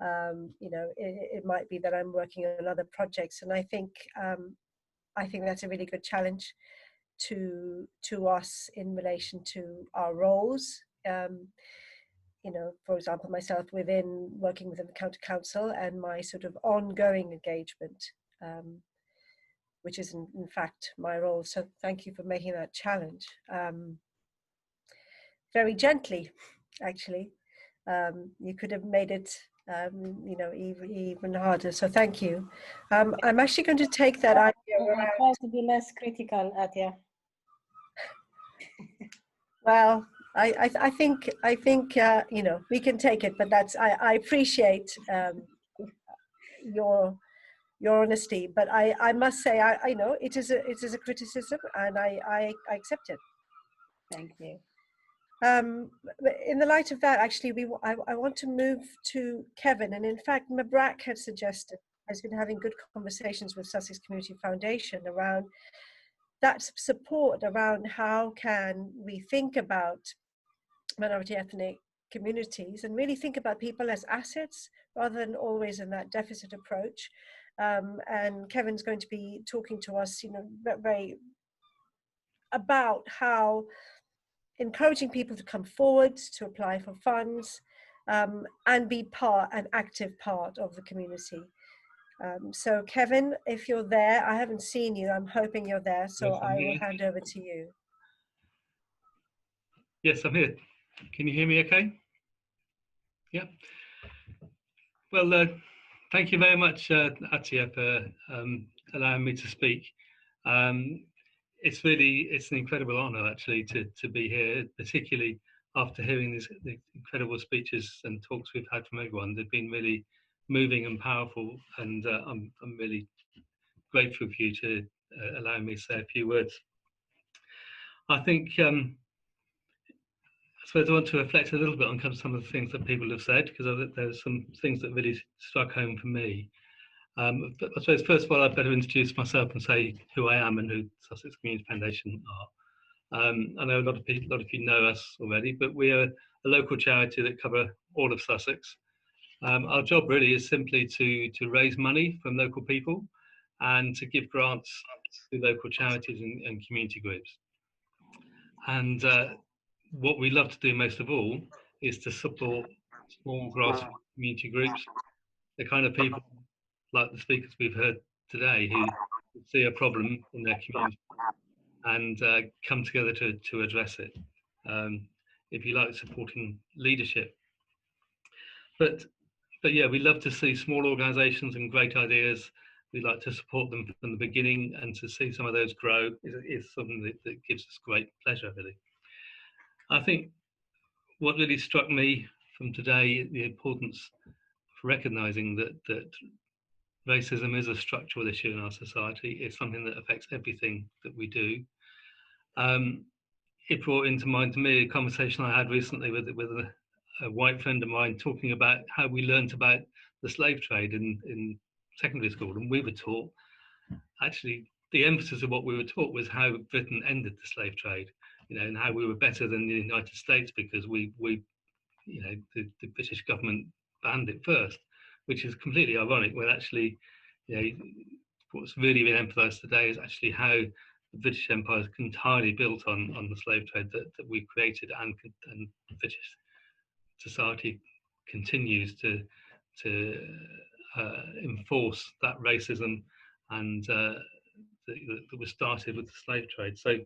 it might be that I'm working on other projects, and I think that's a really good challenge to us in relation to our roles. For example, myself working within the County Council and my sort of ongoing engagement, which is in fact my role. So thank you for making that challenge. Very gently, actually. You could have made it, even harder. So thank you. I'm actually going to take that idea around. I try to be less critical, Atia. Well, I think we can take it, but I appreciate your honesty, but I must say I know it is a criticism, and I accept it. Thank you. In the light of that, actually, I want to move to Kevin, and in fact, Mabrak has been having good conversations with Sussex Community Foundation around that support around how can we think about minority ethnic communities and really think about people as assets rather than always in that deficit approach. And Kevin's going to be talking to us, very about how encouraging people to come forward to apply for funds and be an active part of the community. So Kevin, if you're there, I haven't seen you, I'm hoping you're there, so yes, I will hand over to you. Yes, I'm here. Can you hear me okay? Yeah. Well, thank you very much, Atia, for allowing me to speak. It's an incredible honour actually to be here, particularly after hearing the incredible speeches and talks we've had from everyone. They've been really moving and powerful, and I'm really grateful for you to allow me to say a few words. I think I suppose I want to reflect a little bit on some of the things that people have said, because there's some things that really struck home for me. But I suppose first of all, I'd better introduce myself and say who I am and who Sussex Community Foundation are. I know a lot of you know us already, but we are a local charity that cover all of Sussex. Our job really is simply to raise money from local people and to give grants to local charities and community groups. And what we love to do most of all is to support small grassroots community groups, the kind of people like the speakers we've heard today who see a problem in their community and come together to address it. If you like, supporting leadership. But yeah, we love to see small organisations and great ideas. We like to support them from the beginning, and to see some of those grow is something that gives us great pleasure, really. I think what really struck me from today, the importance of recognising that racism is a structural issue in our society. It's something that affects everything that we do. It brought into mind to me a conversation I had recently with a white friend of mine, talking about how we learnt about the slave trade in secondary school, and we were taught, actually the emphasis of what we were taught was how Britain ended the slave trade, you know, and how we were better than the United States because we you know, the British government banned it first, which is completely ironic when actually, you know, what's really been emphasised today is actually how the British Empire is entirely built on the slave trade that we created, and British society continues to enforce that racism and that was started with the slave trade. So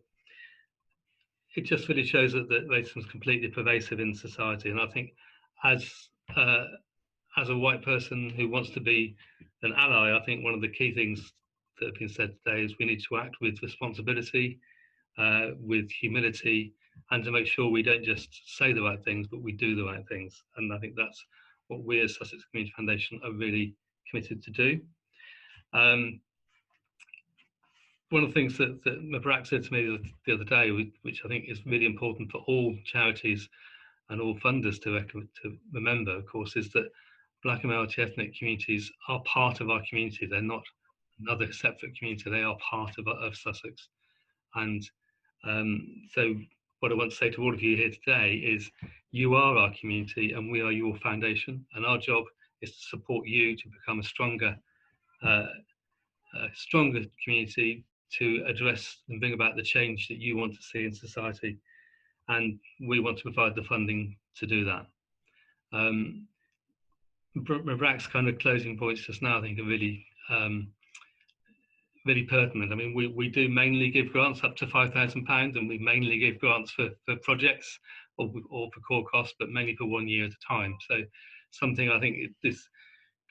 it just really shows that racism is completely pervasive in society. And I think as a white person who wants to be an ally, I think one of the key things that have been said today is we need to act with responsibility, with humility, and to make sure we don't just say the right things, but we do the right things. And I think that's what we as Sussex Community Foundation are really committed to do. One of the things that Mabrak said to me the other day, which I think is really important for all charities and all funders to remember, of course, is that Black and multi-ethnic communities are part of our community. They're not another separate community. They are part of Sussex. And so what I want to say to all of you here today is you are our community and we are your foundation. And our job is to support you to become a stronger community, to address and bring about the change that you want to see in society. And we want to provide the funding to do that. Mabrak's kind of closing points just now, I think, are really really pertinent. I mean, we do mainly give grants up to £5,000, and we mainly give grants for projects or for core costs, but mainly for 1 year at a time. So something I think is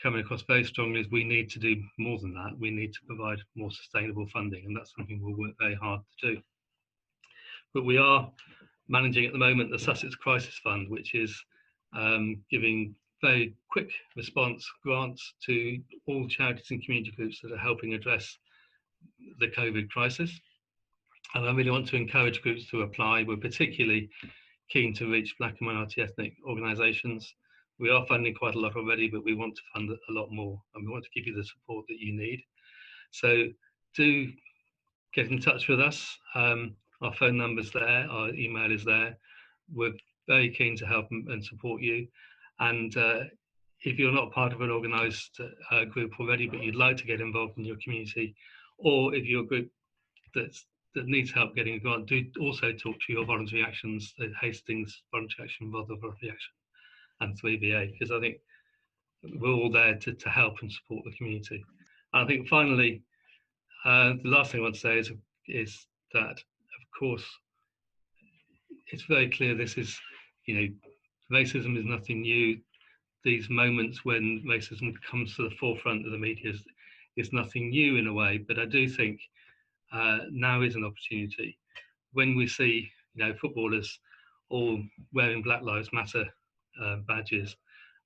coming across very strongly is we need to do more than that. We need to provide more sustainable funding, and that's something we'll work very hard to do. But we are managing at the moment the Sussex Crisis Fund, which is giving very quick response grants to all charities and community groups that are helping address the COVID crisis. And I really want to encourage groups to apply. We're particularly keen to reach Black and minority ethnic organisations. We are funding quite a lot already, but we want to fund a lot more, and we want to give you the support that you need. So do get in touch with us. Our phone number's there, our email is there. We're very keen to help and support you. And if you're not part of an organised group already, but you'd like to get involved in your community, or if you're a group that needs help getting a grant, do also talk to your voluntary actions, the Hastings Voluntary Action, Voluntary Action, and 3BA, because I think we're all there to help and support the community. And I think finally, the last thing I want to say is that, of course, it's very clear this is, you know, racism is nothing new. These moments when racism comes to the forefront of the media is nothing new in a way, but I do think now is an opportunity. When we see, you know, footballers all wearing Black Lives Matter badges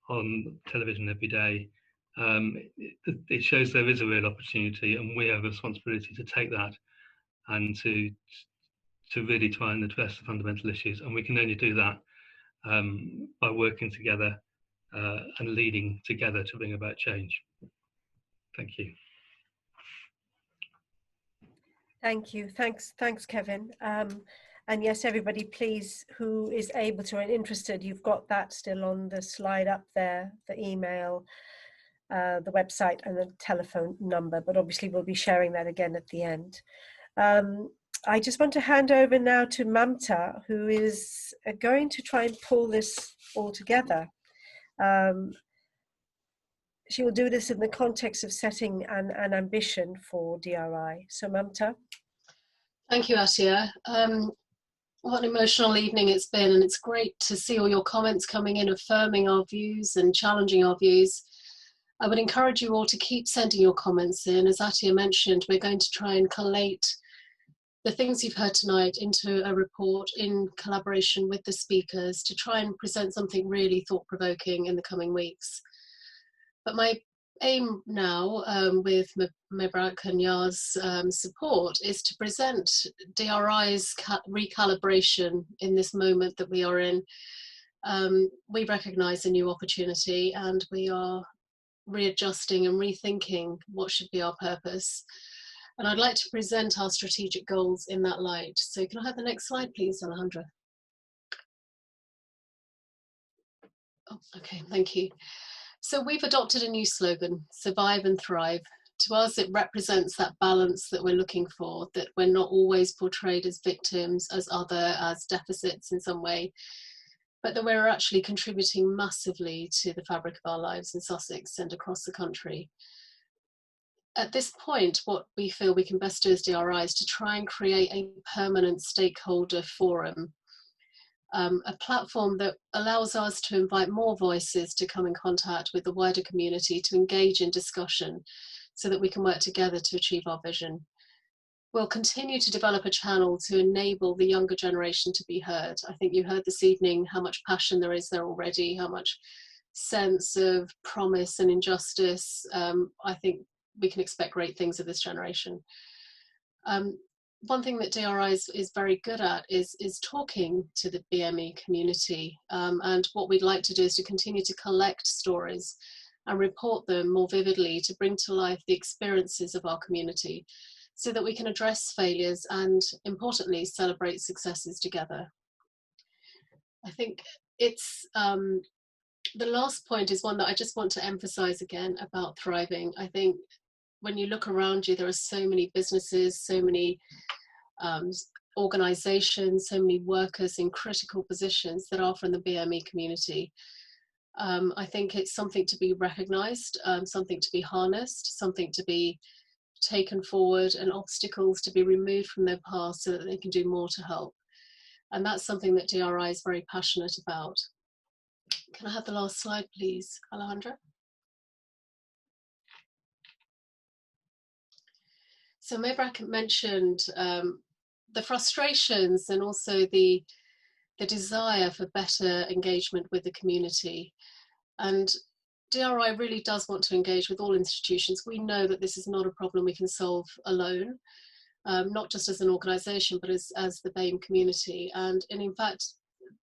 on television every day, it shows there is a real opportunity, and we have a responsibility to take that and to really try and address the fundamental issues. And we can only do that by working together and leading together to bring about change. Thank you. Thank you. Thanks, Kevin. And yes, everybody, please, who is able to and interested, you've got that still on the slide up there, the email, the website, and the telephone number. But obviously, we'll be sharing that again at the end. I just want to hand over now to Mamta, who is going to try and pull this all together. She will do this in the context of setting an ambition for DRI. So Mamta. Thank you, Atia. What an emotional evening it's been, and it's great to see all your comments coming in, affirming our views and challenging our views. I would encourage you all to keep sending your comments in. As Atia mentioned, we're going to try and collate the things you've heard tonight into a report in collaboration with the speakers to try and present something really thought-provoking in the coming weeks. But my aim now, with Mebrak and Yar's support, is to present DRI's recalibration in this moment that we are in. We recognise a new opportunity, and we are readjusting and rethinking what should be our purpose. And I'd like to present our strategic goals in that light. So can I have the next slide, please, Alejandra? Oh, okay, thank you. So we've adopted a new slogan, survive and thrive. To us, it represents that balance that we're looking for, that we're not always portrayed as victims, as deficits in some way, but that we're actually contributing massively to the fabric of our lives in Sussex and across the country. At this point, what we feel we can best do as DRI is to try and create a permanent stakeholder forum, a platform that allows us to invite more voices to come in contact with the wider community, to engage in discussion so that we can work together to achieve our vision. We'll continue to develop a channel to enable the younger generation to be heard. I think you heard this evening how much passion there is there already, how much sense of promise and injustice. I think we can expect great things of this generation. One thing that DRI is very good at is talking to the BME community, and what we'd like to do is to continue to collect stories and report them more vividly to bring to life the experiences of our community so that we can address failures and, importantly, celebrate successes together. I think it's the last point is one that I just want to emphasize again about thriving. I think when you look around you, there are so many businesses, so many organizations, so many workers in critical positions that are from the BME community. I think it's something to be recognized, something to be harnessed, something to be taken forward, and obstacles to be removed from their path so that they can do more to help. And that's something that DRI is very passionate about. Can I have the last slide, please, Alejandra? So Mebrak mentioned the frustrations and also the desire for better engagement with the community. And DRI really does want to engage with all institutions. We know that this is not a problem we can solve alone, not just as an organisation, but as the BAME community. And in fact,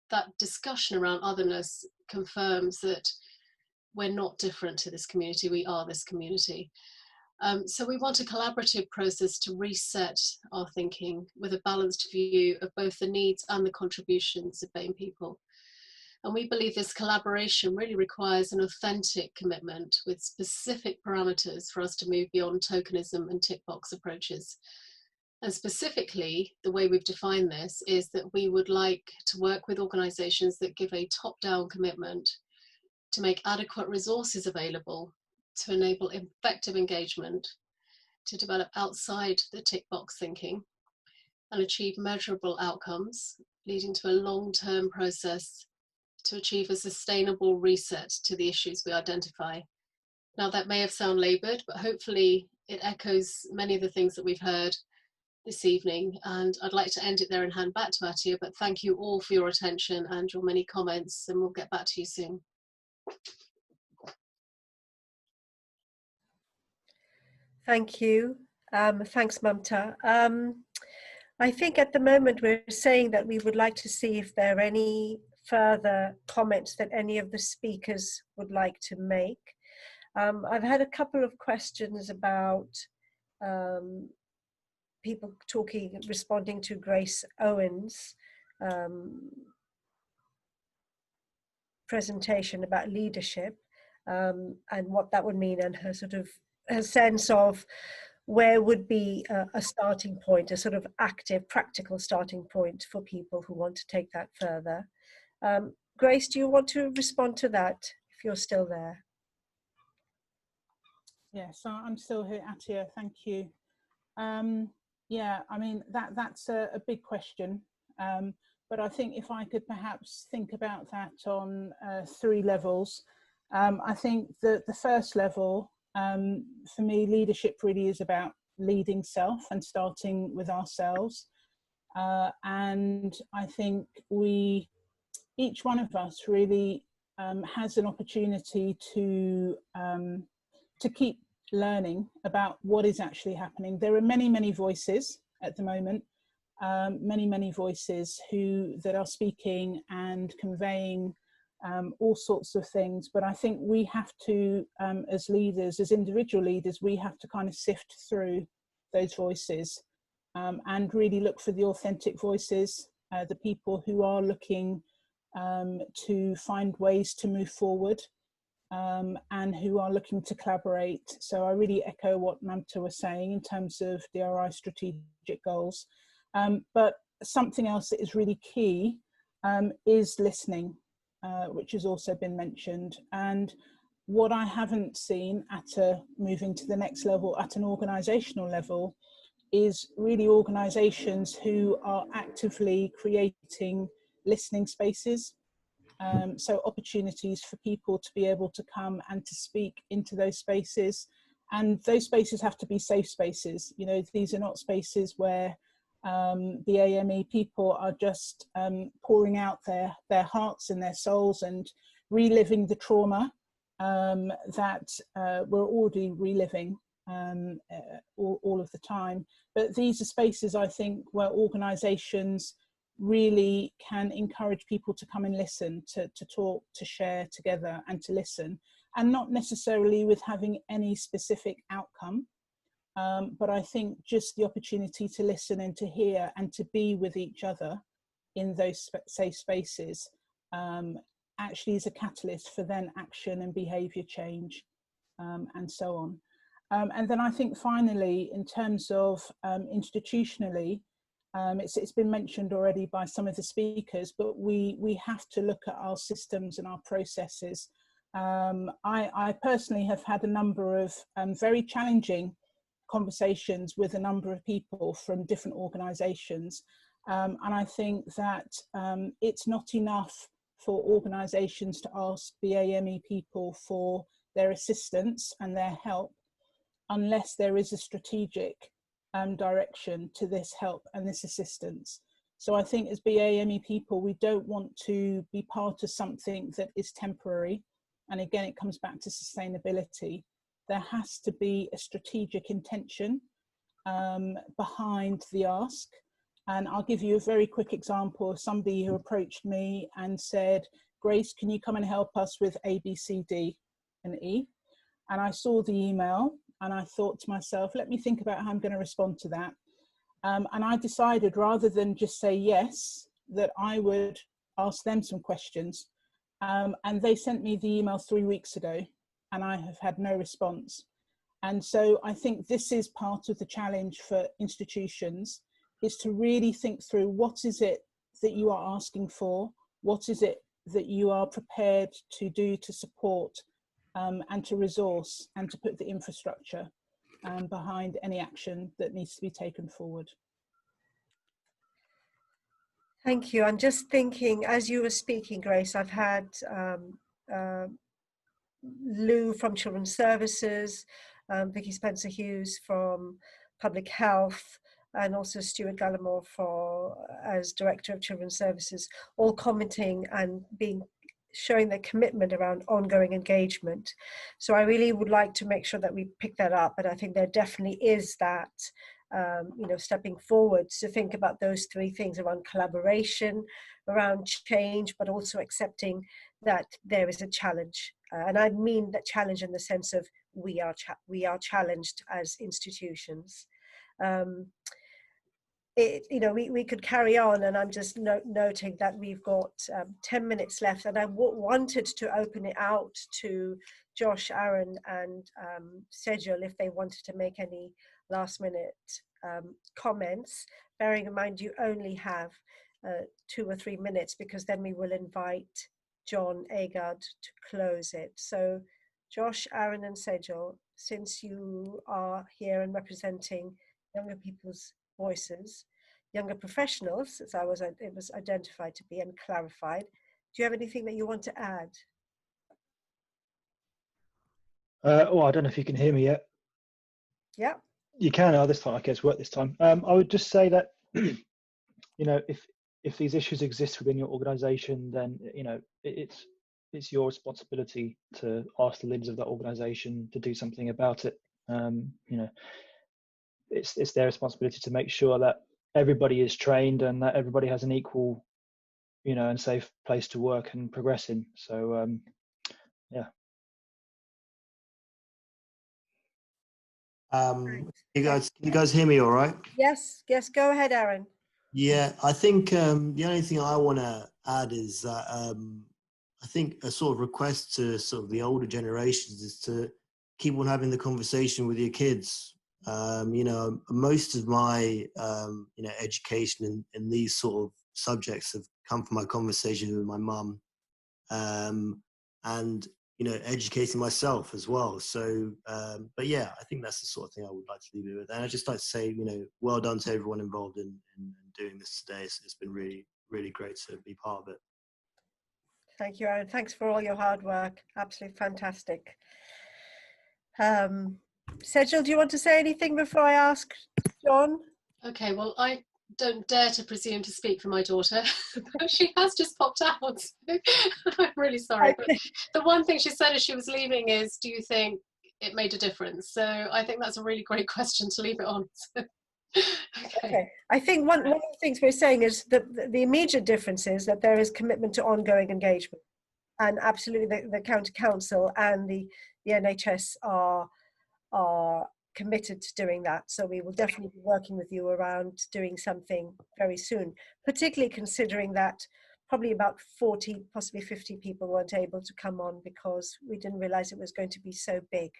that discussion around otherness confirms that we're not different to this community, we are this community. So we want a collaborative process to reset our thinking with a balanced view of both the needs and the contributions of BAME people. And we believe this collaboration really requires an authentic commitment with specific parameters for us to move beyond tokenism and tick box approaches. And specifically, the way we've defined this is that we would like to work with organisations that give a top-down commitment to make adequate resources available to enable effective engagement, to develop outside the tick box thinking, and achieve measurable outcomes, leading to a long-term process to achieve a sustainable reset to the issues we identify. Now, that may have sounded laboured, but hopefully it echoes many of the things that we've heard this evening, and I'd like to end it there and hand back to Atia, but thank you all for your attention and your many comments, and we'll get back to you soon. Thank you. Thanks, Mamta. I think at the moment we're saying that we would like to see if there are any further comments that any of the speakers would like to make. I've had a couple of questions about people responding to Grace Owen's presentation about leadership and what that would mean, and her sense of where would be a starting point, a sort of active, practical starting point for people who want to take that further? Grace, do you want to respond to that if you're still there? Yes, I'm still here, Atia. Thank you. Yeah, I mean, that's a big question. But I think if I could perhaps think about that on 3 levels, I think that the first level, for me, leadership really is about leading self and starting with ourselves. And I think each one of us really has an opportunity to keep learning about what is actually happening. There are many, many voices at the moment, many voices that are speaking and conveying all sorts of things. But I think we have to, as leaders, as individual leaders, we have to kind of sift through those voices and really look for the authentic voices, the people who are looking to find ways to move forward. And who are looking to collaborate. So I really echo what Mamta was saying in terms of DRI strategic goals. But something else that is really key is listening, which has also been mentioned. And what I haven't seen moving to the next level at an organisational level is really organisations who are actively creating listening spaces. So opportunities for people to be able to come and to speak into those spaces, and those spaces have to be safe spaces. You know, these are not spaces where the AME people are just pouring out their hearts and their souls and reliving the trauma that we're already reliving all of the time. But these are spaces, I think, where organisations really can encourage people to come and listen, to talk, to share together and to listen, and not necessarily with having any specific outcome. But I think just the opportunity to listen and to hear and to be with each other in those safe spaces actually is a catalyst for then action and behaviour change and so on. And then I think finally, in terms of institutionally, it's been mentioned already by some of the speakers, but we have to look at our systems and our processes. I personally have had a number of very challenging conversations with a number of people from different organisations, and I think that it's not enough for organisations to ask the AME people for their assistance and their help unless there is a strategic direction to this help and this assistance. So I think as BAME people, we don't want to be part of something that is temporary. And again, it comes back to sustainability. There has to be a strategic intention behind the ask. And I'll give you a very quick example of somebody who approached me and said, Grace, can you come and help us with A, B, C, D, and E? And I saw the email and I thought to myself, let me think about how I'm going to respond to that. And I decided, rather than just say yes, that I would ask them some questions. And they sent me the email 3 weeks ago and I have had no response. And so I think this is part of the challenge for institutions, is to really think through what is it that you are asking for, what is it that you are prepared to do to support and to resource and to put the infrastructure behind any action that needs to be taken forward. Thank you. I'm just thinking, as you were speaking, Grace, I've had Lou from Children's Services, Vicky Spencer-Hughes from Public Health, and also Stuart Gallimore as Director of Children's Services, all commenting and showing their commitment around ongoing engagement. So I really would like to make sure that we pick that up, and I think there definitely is that, stepping forward to think about those 3 things around collaboration, around change, but also accepting that there is a challenge. And I mean that challenge in the sense of we are challenged as institutions. We could carry on, and I'm just noting that we've got 10 minutes left, and I wanted to open it out to Josh, Aaron, and Sejal if they wanted to make any last minute comments, bearing in mind you only have 2 or 3 minutes, because then we will invite John Agard to close it. So Josh, Aaron and Sejal, since you are here and representing younger people's voices, younger professionals, as it was identified to be and clarified, do you have anything that you want to add? Oh, I don't know if you can hear me yet. Yeah. You can. Oh, this time. Okay, it's worked this time. I would just say that, you know, if these issues exist within your organisation, then you know it's your responsibility to ask the leaders of that organisation to do something about it. You know, it's their responsibility to make sure that everybody is trained and that everybody has an equal, you know, and safe place to work and progress in. So yeah. Can you guys hear me all right? Yes, go ahead, Aaron. Yeah, I think the only thing I want to add is that I think a sort of request to sort of the older generations is to keep on having the conversation with your kids. You know, most of my you know, education in these sort of subjects have come from my conversations with my mum, and you know, educating myself as well. So, but yeah, I think that's the sort of thing I would like to leave it with. And I'd just like to say, you know, well done to everyone involved in doing this today. It's been really, really great to be part of it. Thank you, Aaron. Thanks for all your hard work. Absolutely fantastic. Sejal, do you want to say anything before I ask John? Okay, well, I don't dare to presume to speak for my daughter, but she has just popped out. I'm really sorry. But the one thing she said as she was leaving is, do you think it made a difference? So I think that's a really great question to leave it on. Okay. I think one of the things we're saying is that the immediate difference is that there is commitment to ongoing engagement, and absolutely the county council and the NHS are committed to doing that. So we will definitely be working with you around doing something very soon, particularly considering that probably about 40, possibly 50 people weren't able to come on because we didn't realize it was going to be so big.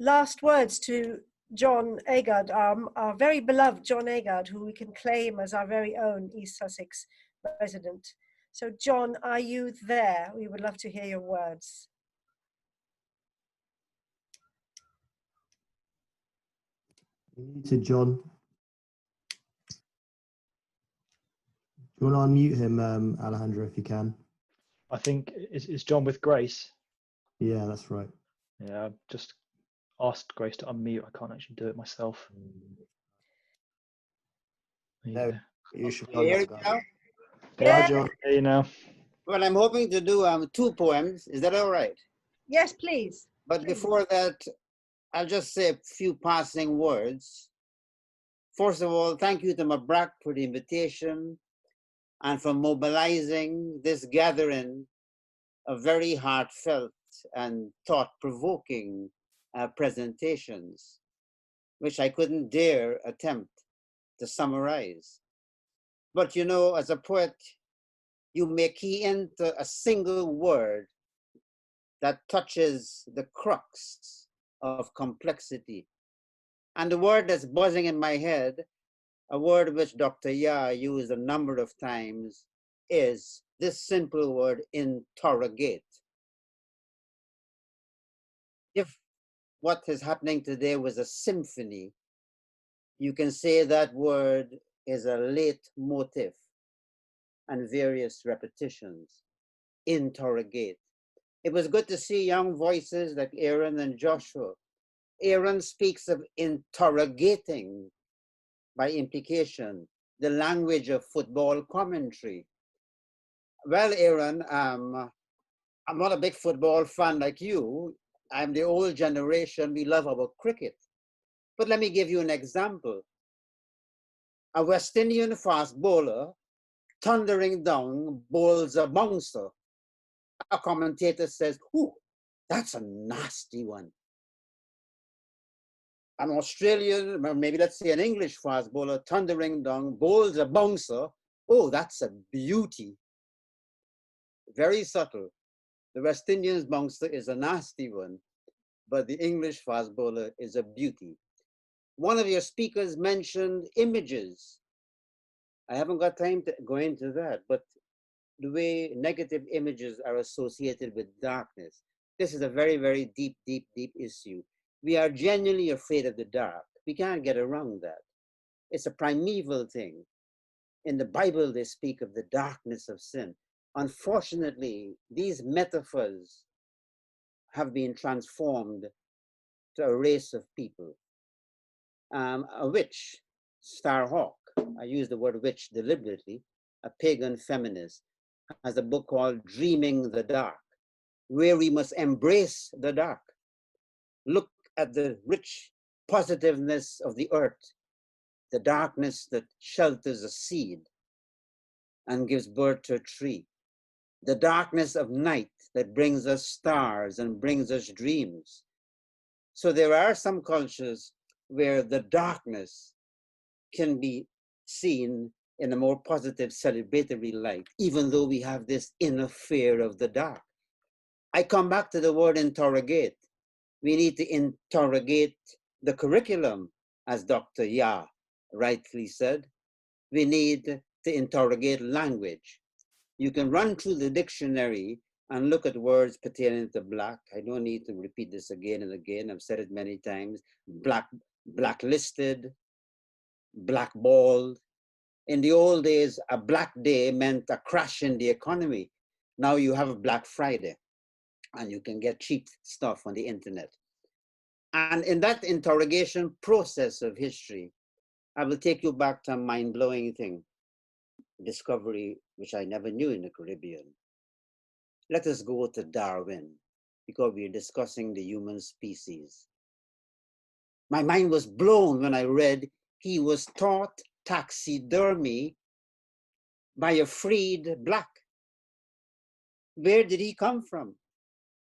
Last words to John Agard, our very beloved John Agard, who we can claim as our very own East Sussex resident. So John, are you there? We would love to hear your words. To John. Do you want to unmute him, Alejandro, if you can? I think it's John with Grace. Yeah, that's right. Yeah, I've just asked Grace to unmute. I can't actually do it myself. No, you should Can you hear it now? Yeah, John. Hear you now. Well, I'm hoping to do 2 poems. Is that all right? Yes, please. But before that, I'll just say a few passing words. First of all, thank you to Mabrak for the invitation and for mobilizing this gathering of very heartfelt and thought-provoking presentations, which I couldn't dare attempt to summarize. But you know, as a poet, you may key into a single word that touches the crux of complexity. And the word that's buzzing in my head, a word which Dr. Yah used a number of times, is this simple word, interrogate. If what is happening today was a symphony, you can say that word is a leitmotif and various repetitions. Interrogate. It was good to see young voices like Aaron and Joshua. Aaron speaks of interrogating, by implication, the language of football commentary. Well, Aaron, I'm not a big football fan like you. I'm the old generation. We love our cricket. But let me give you an example. A West Indian fast bowler thundering down bowls a bouncer. A commentator says, "Ooh, that's a nasty one." An Australian, maybe let's say an English fast bowler thundering down bowls a bouncer. "Oh, that's a beauty." Very subtle. The West Indians bouncer is a nasty one. but the English fast bowler is a beauty. One of your speakers mentioned images. I haven't got time to go into that, but the way negative images are associated with darkness, this is a very, very deep, deep, deep issue. We are genuinely afraid of the dark. We can't get around that. It's a primeval thing. In the Bible, they speak of the darkness of sin. Unfortunately, these metaphors have been transformed to a race of people. A witch, Starhawk, I use the word witch deliberately, a pagan feminist, has a book called Dreaming the Dark, where we must embrace the dark. Look at the rich positiveness of the earth, the darkness that shelters a seed and gives birth to a tree, the darkness of night that brings us stars and brings us dreams. So there are some cultures where the darkness can be seen in a more positive celebratory light, even though we have this inner fear of the dark. I come back to the word interrogate. We need to interrogate the curriculum, as Dr. Ya rightly said. We need to interrogate language. You can run through the dictionary and look at words pertaining to black. I don't need to repeat this again and again. I've said it many times. Blacklisted, blackballed. In the old days, a black day meant a crash in the economy. Now you have a Black Friday and you can get cheap stuff on the internet. And in that interrogation process of history, I will take you back to a mind-blowing thing, discovery which I never knew in the Caribbean. Let us go to Darwin, because we're discussing the human species. My mind was blown when I read he was taught taxidermy by a freed black. Where did he come from?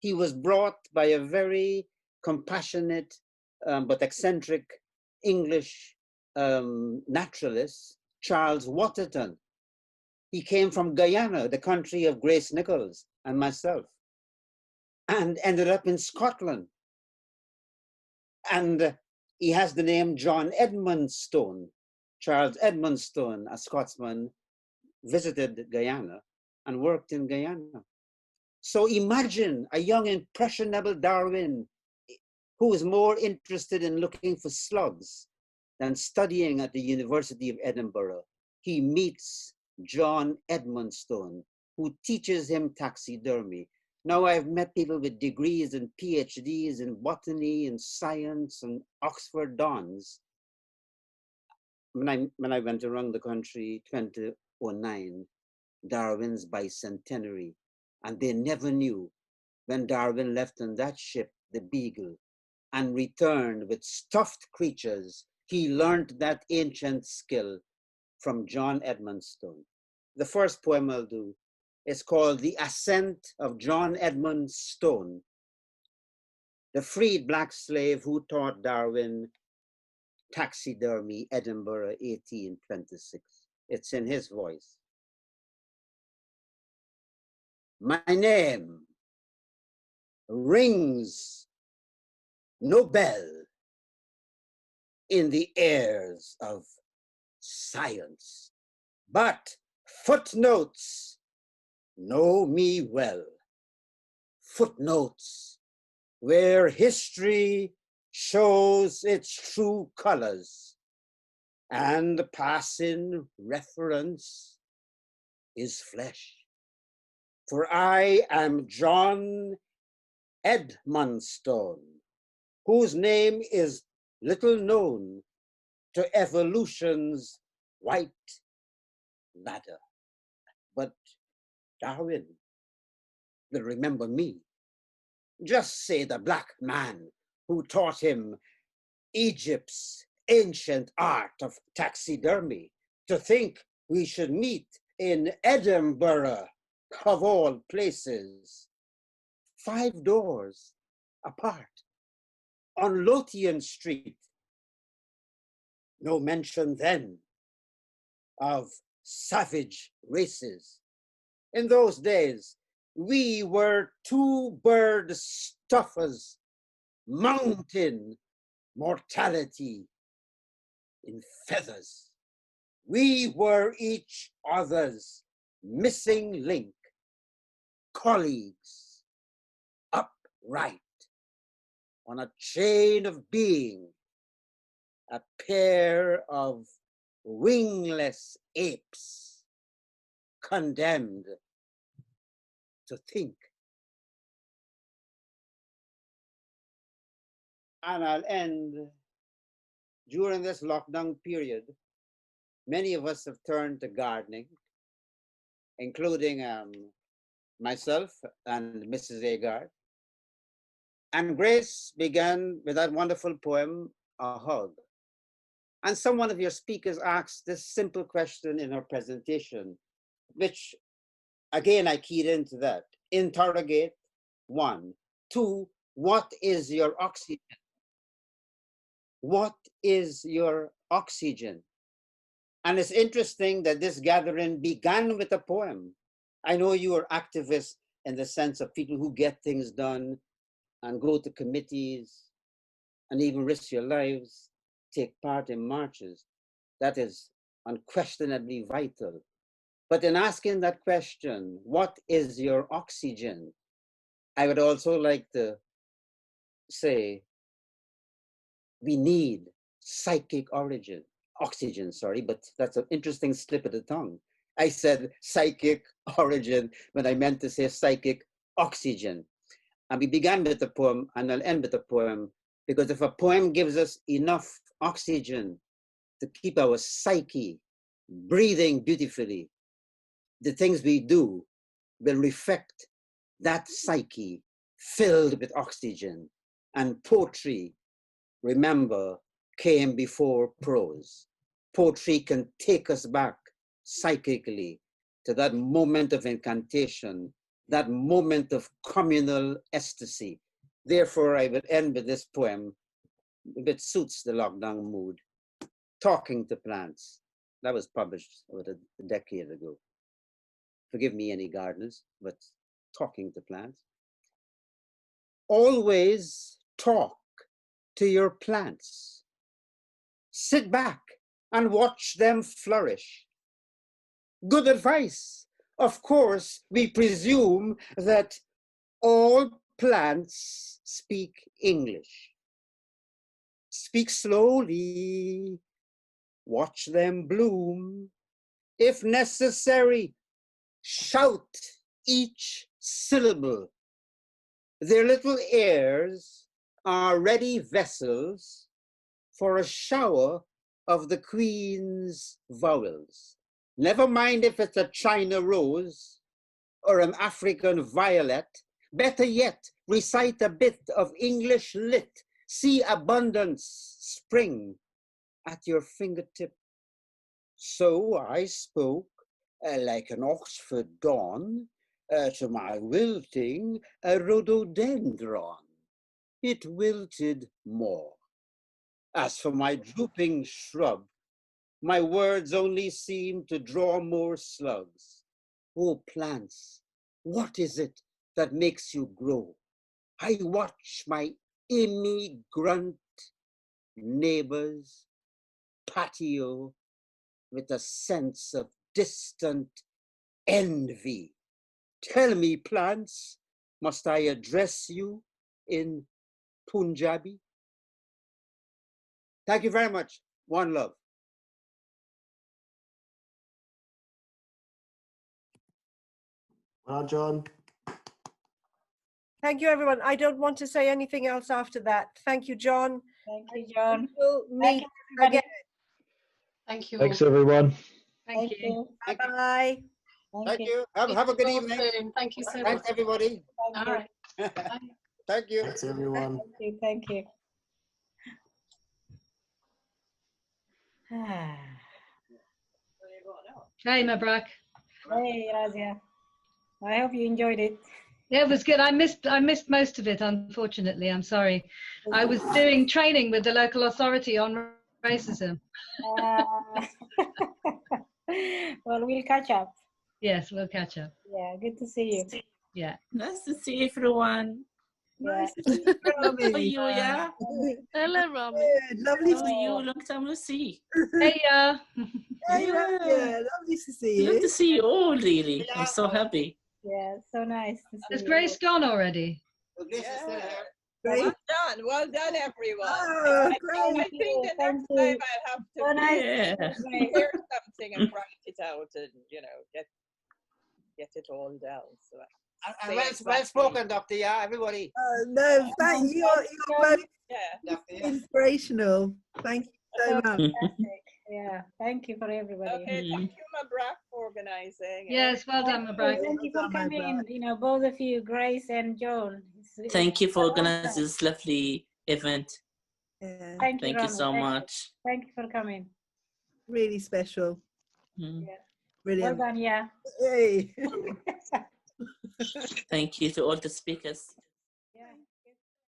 He was brought by a very compassionate but eccentric English naturalist, Charles Waterton. He came from Guyana, the country of Grace Nichols and myself, and ended up in Scotland. And he has the name John Edmonstone. Charles Edmonstone, a Scotsman, visited Guyana and worked in Guyana. So imagine a young, impressionable Darwin who is more interested in looking for slugs than studying at the University of Edinburgh. He meets John Edmonstone, who teaches him taxidermy. Now I've met people with degrees and PhDs in botany and science and Oxford dons. When I went around the country 2009, Darwin's bicentenary, and they never knew when Darwin left on that ship, the Beagle, and returned with stuffed creatures, he learned that ancient skill from John Edmonstone. The first poem I'll do is called The Ascent of John Edmonstone, the freed black slave who taught Darwin taxidermy, Edinburgh, 1826. It's in his voice. My name rings no bell in the airs of science, but footnotes know me well. Footnotes where history shows its true colors, and the passing reference is flesh. For I am John Edmonstone, whose name is little known to evolution's white ladder. But Darwin will remember me. Just say the black man who taught him Egypt's ancient art of taxidermy. To think we should meet in Edinburgh, of all places, 5 doors apart, on Lothian Street. No mention then of savage races. In those days, we were 2 bird stuffers mountain mortality in feathers. We were each other's missing link, colleagues, upright on a chain of being, a pair of wingless apes condemned to think. And I'll end, during this lockdown period, many of us have turned to gardening, including myself and Mrs. Agard. And Grace began with that wonderful poem, A Hug. And some one of your speakers asked this simple question in her presentation, which again, I keyed into that. Interrogate, 1. 2, what is your oxygen? What is your oxygen? And it's interesting that this gathering began with a poem. I know you are activists in the sense of people who get things done and go to committees and even risk your lives, take part in marches. That is unquestionably vital. But in asking that question, what is your oxygen? I would also like to say, we need psychic oxygen, sorry, but that's an interesting slip of the tongue. I said psychic origin when I meant to say psychic oxygen. And we began with the poem and I'll end with the poem, because if a poem gives us enough oxygen to keep our psyche breathing beautifully, the things we do will reflect that psyche filled with oxygen. And poetry, remember, came before prose. Poetry can take us back psychically to that moment of incantation, that moment of communal ecstasy. Therefore, I will end with this poem, if it suits the lockdown mood, Talking to Plants. That was published about a decade ago. Forgive me, any gardeners, but talking to plants. Always talk to your plants. Sit back and watch them flourish. Good advice. Of course, we presume that all plants speak English. Speak slowly. Watch them bloom. If necessary, shout each syllable. Their little ears are ready vessels for a shower of the Queen's vowels. Never mind if it's a China rose or an African violet. Better yet, recite a bit of English lit. See abundance spring at your fingertip. So I spoke like an Oxford dawn to my wilting rhododendron. It wilted more. As for my drooping shrub, my words only seem to draw more slugs. Oh, plants, what is it that makes you grow? I watch my immigrant neighbors' patio with a sense of distant envy. Tell me, plants, must I address you in Punjabi? Thank you very much. One love. Well, John. Thank you, everyone. I don't want to say anything else after that. Thank you, John. Thank you, John. We'll meet again. Thank you. Thanks, everyone. Thank you. Bye-bye. Thank you. Have a good evening. Soon. Thank you so much. Thanks, everybody. All right. Thank you. Thanks, everyone. Thank you. Thank you. Hey, Mabrak. Hey, Razia. I hope you enjoyed it. Yeah, it was good. I missed most of it, unfortunately. I'm sorry. I was doing training with the local authority on racism. Well, we'll catch up. Yes, we'll catch up. Yeah, good to see you. Yeah. Nice to see everyone. Nice to see you, Rami. How are you, yeah? Hello, Rami. Good, lovely How to are see you? you. Long time no see. Hey, Hey, Rami, Yeah. lovely to see Good to you. see you all, really. I'm so happy. Yeah, so nice to see Has you. Grace gone already? Yeah. Great. Well done, everyone. Oh, I great. think the Thank next time you. I'll have So to nice Yeah. to see you, Grace. hear something and write it out and, you know, get it all down. So And well spoken, Doctor. Yeah, everybody. No, thank you. You're both Yeah. inspirational. Thank you so much. Fantastic. Yeah, thank you for everybody. Okay, thank you, Mabrak, for organizing. Yes, well done, Mabrak. Thank you for coming, you know, both of you, Grace and Joel. Thank you for so organizing awesome. this lovely event. Yeah, Thank you, Thank you Rami. so much. Thank you for coming. really special. Mm. Yeah. Brilliant. Well done, yeah. Hey. Thank you to all the speakers.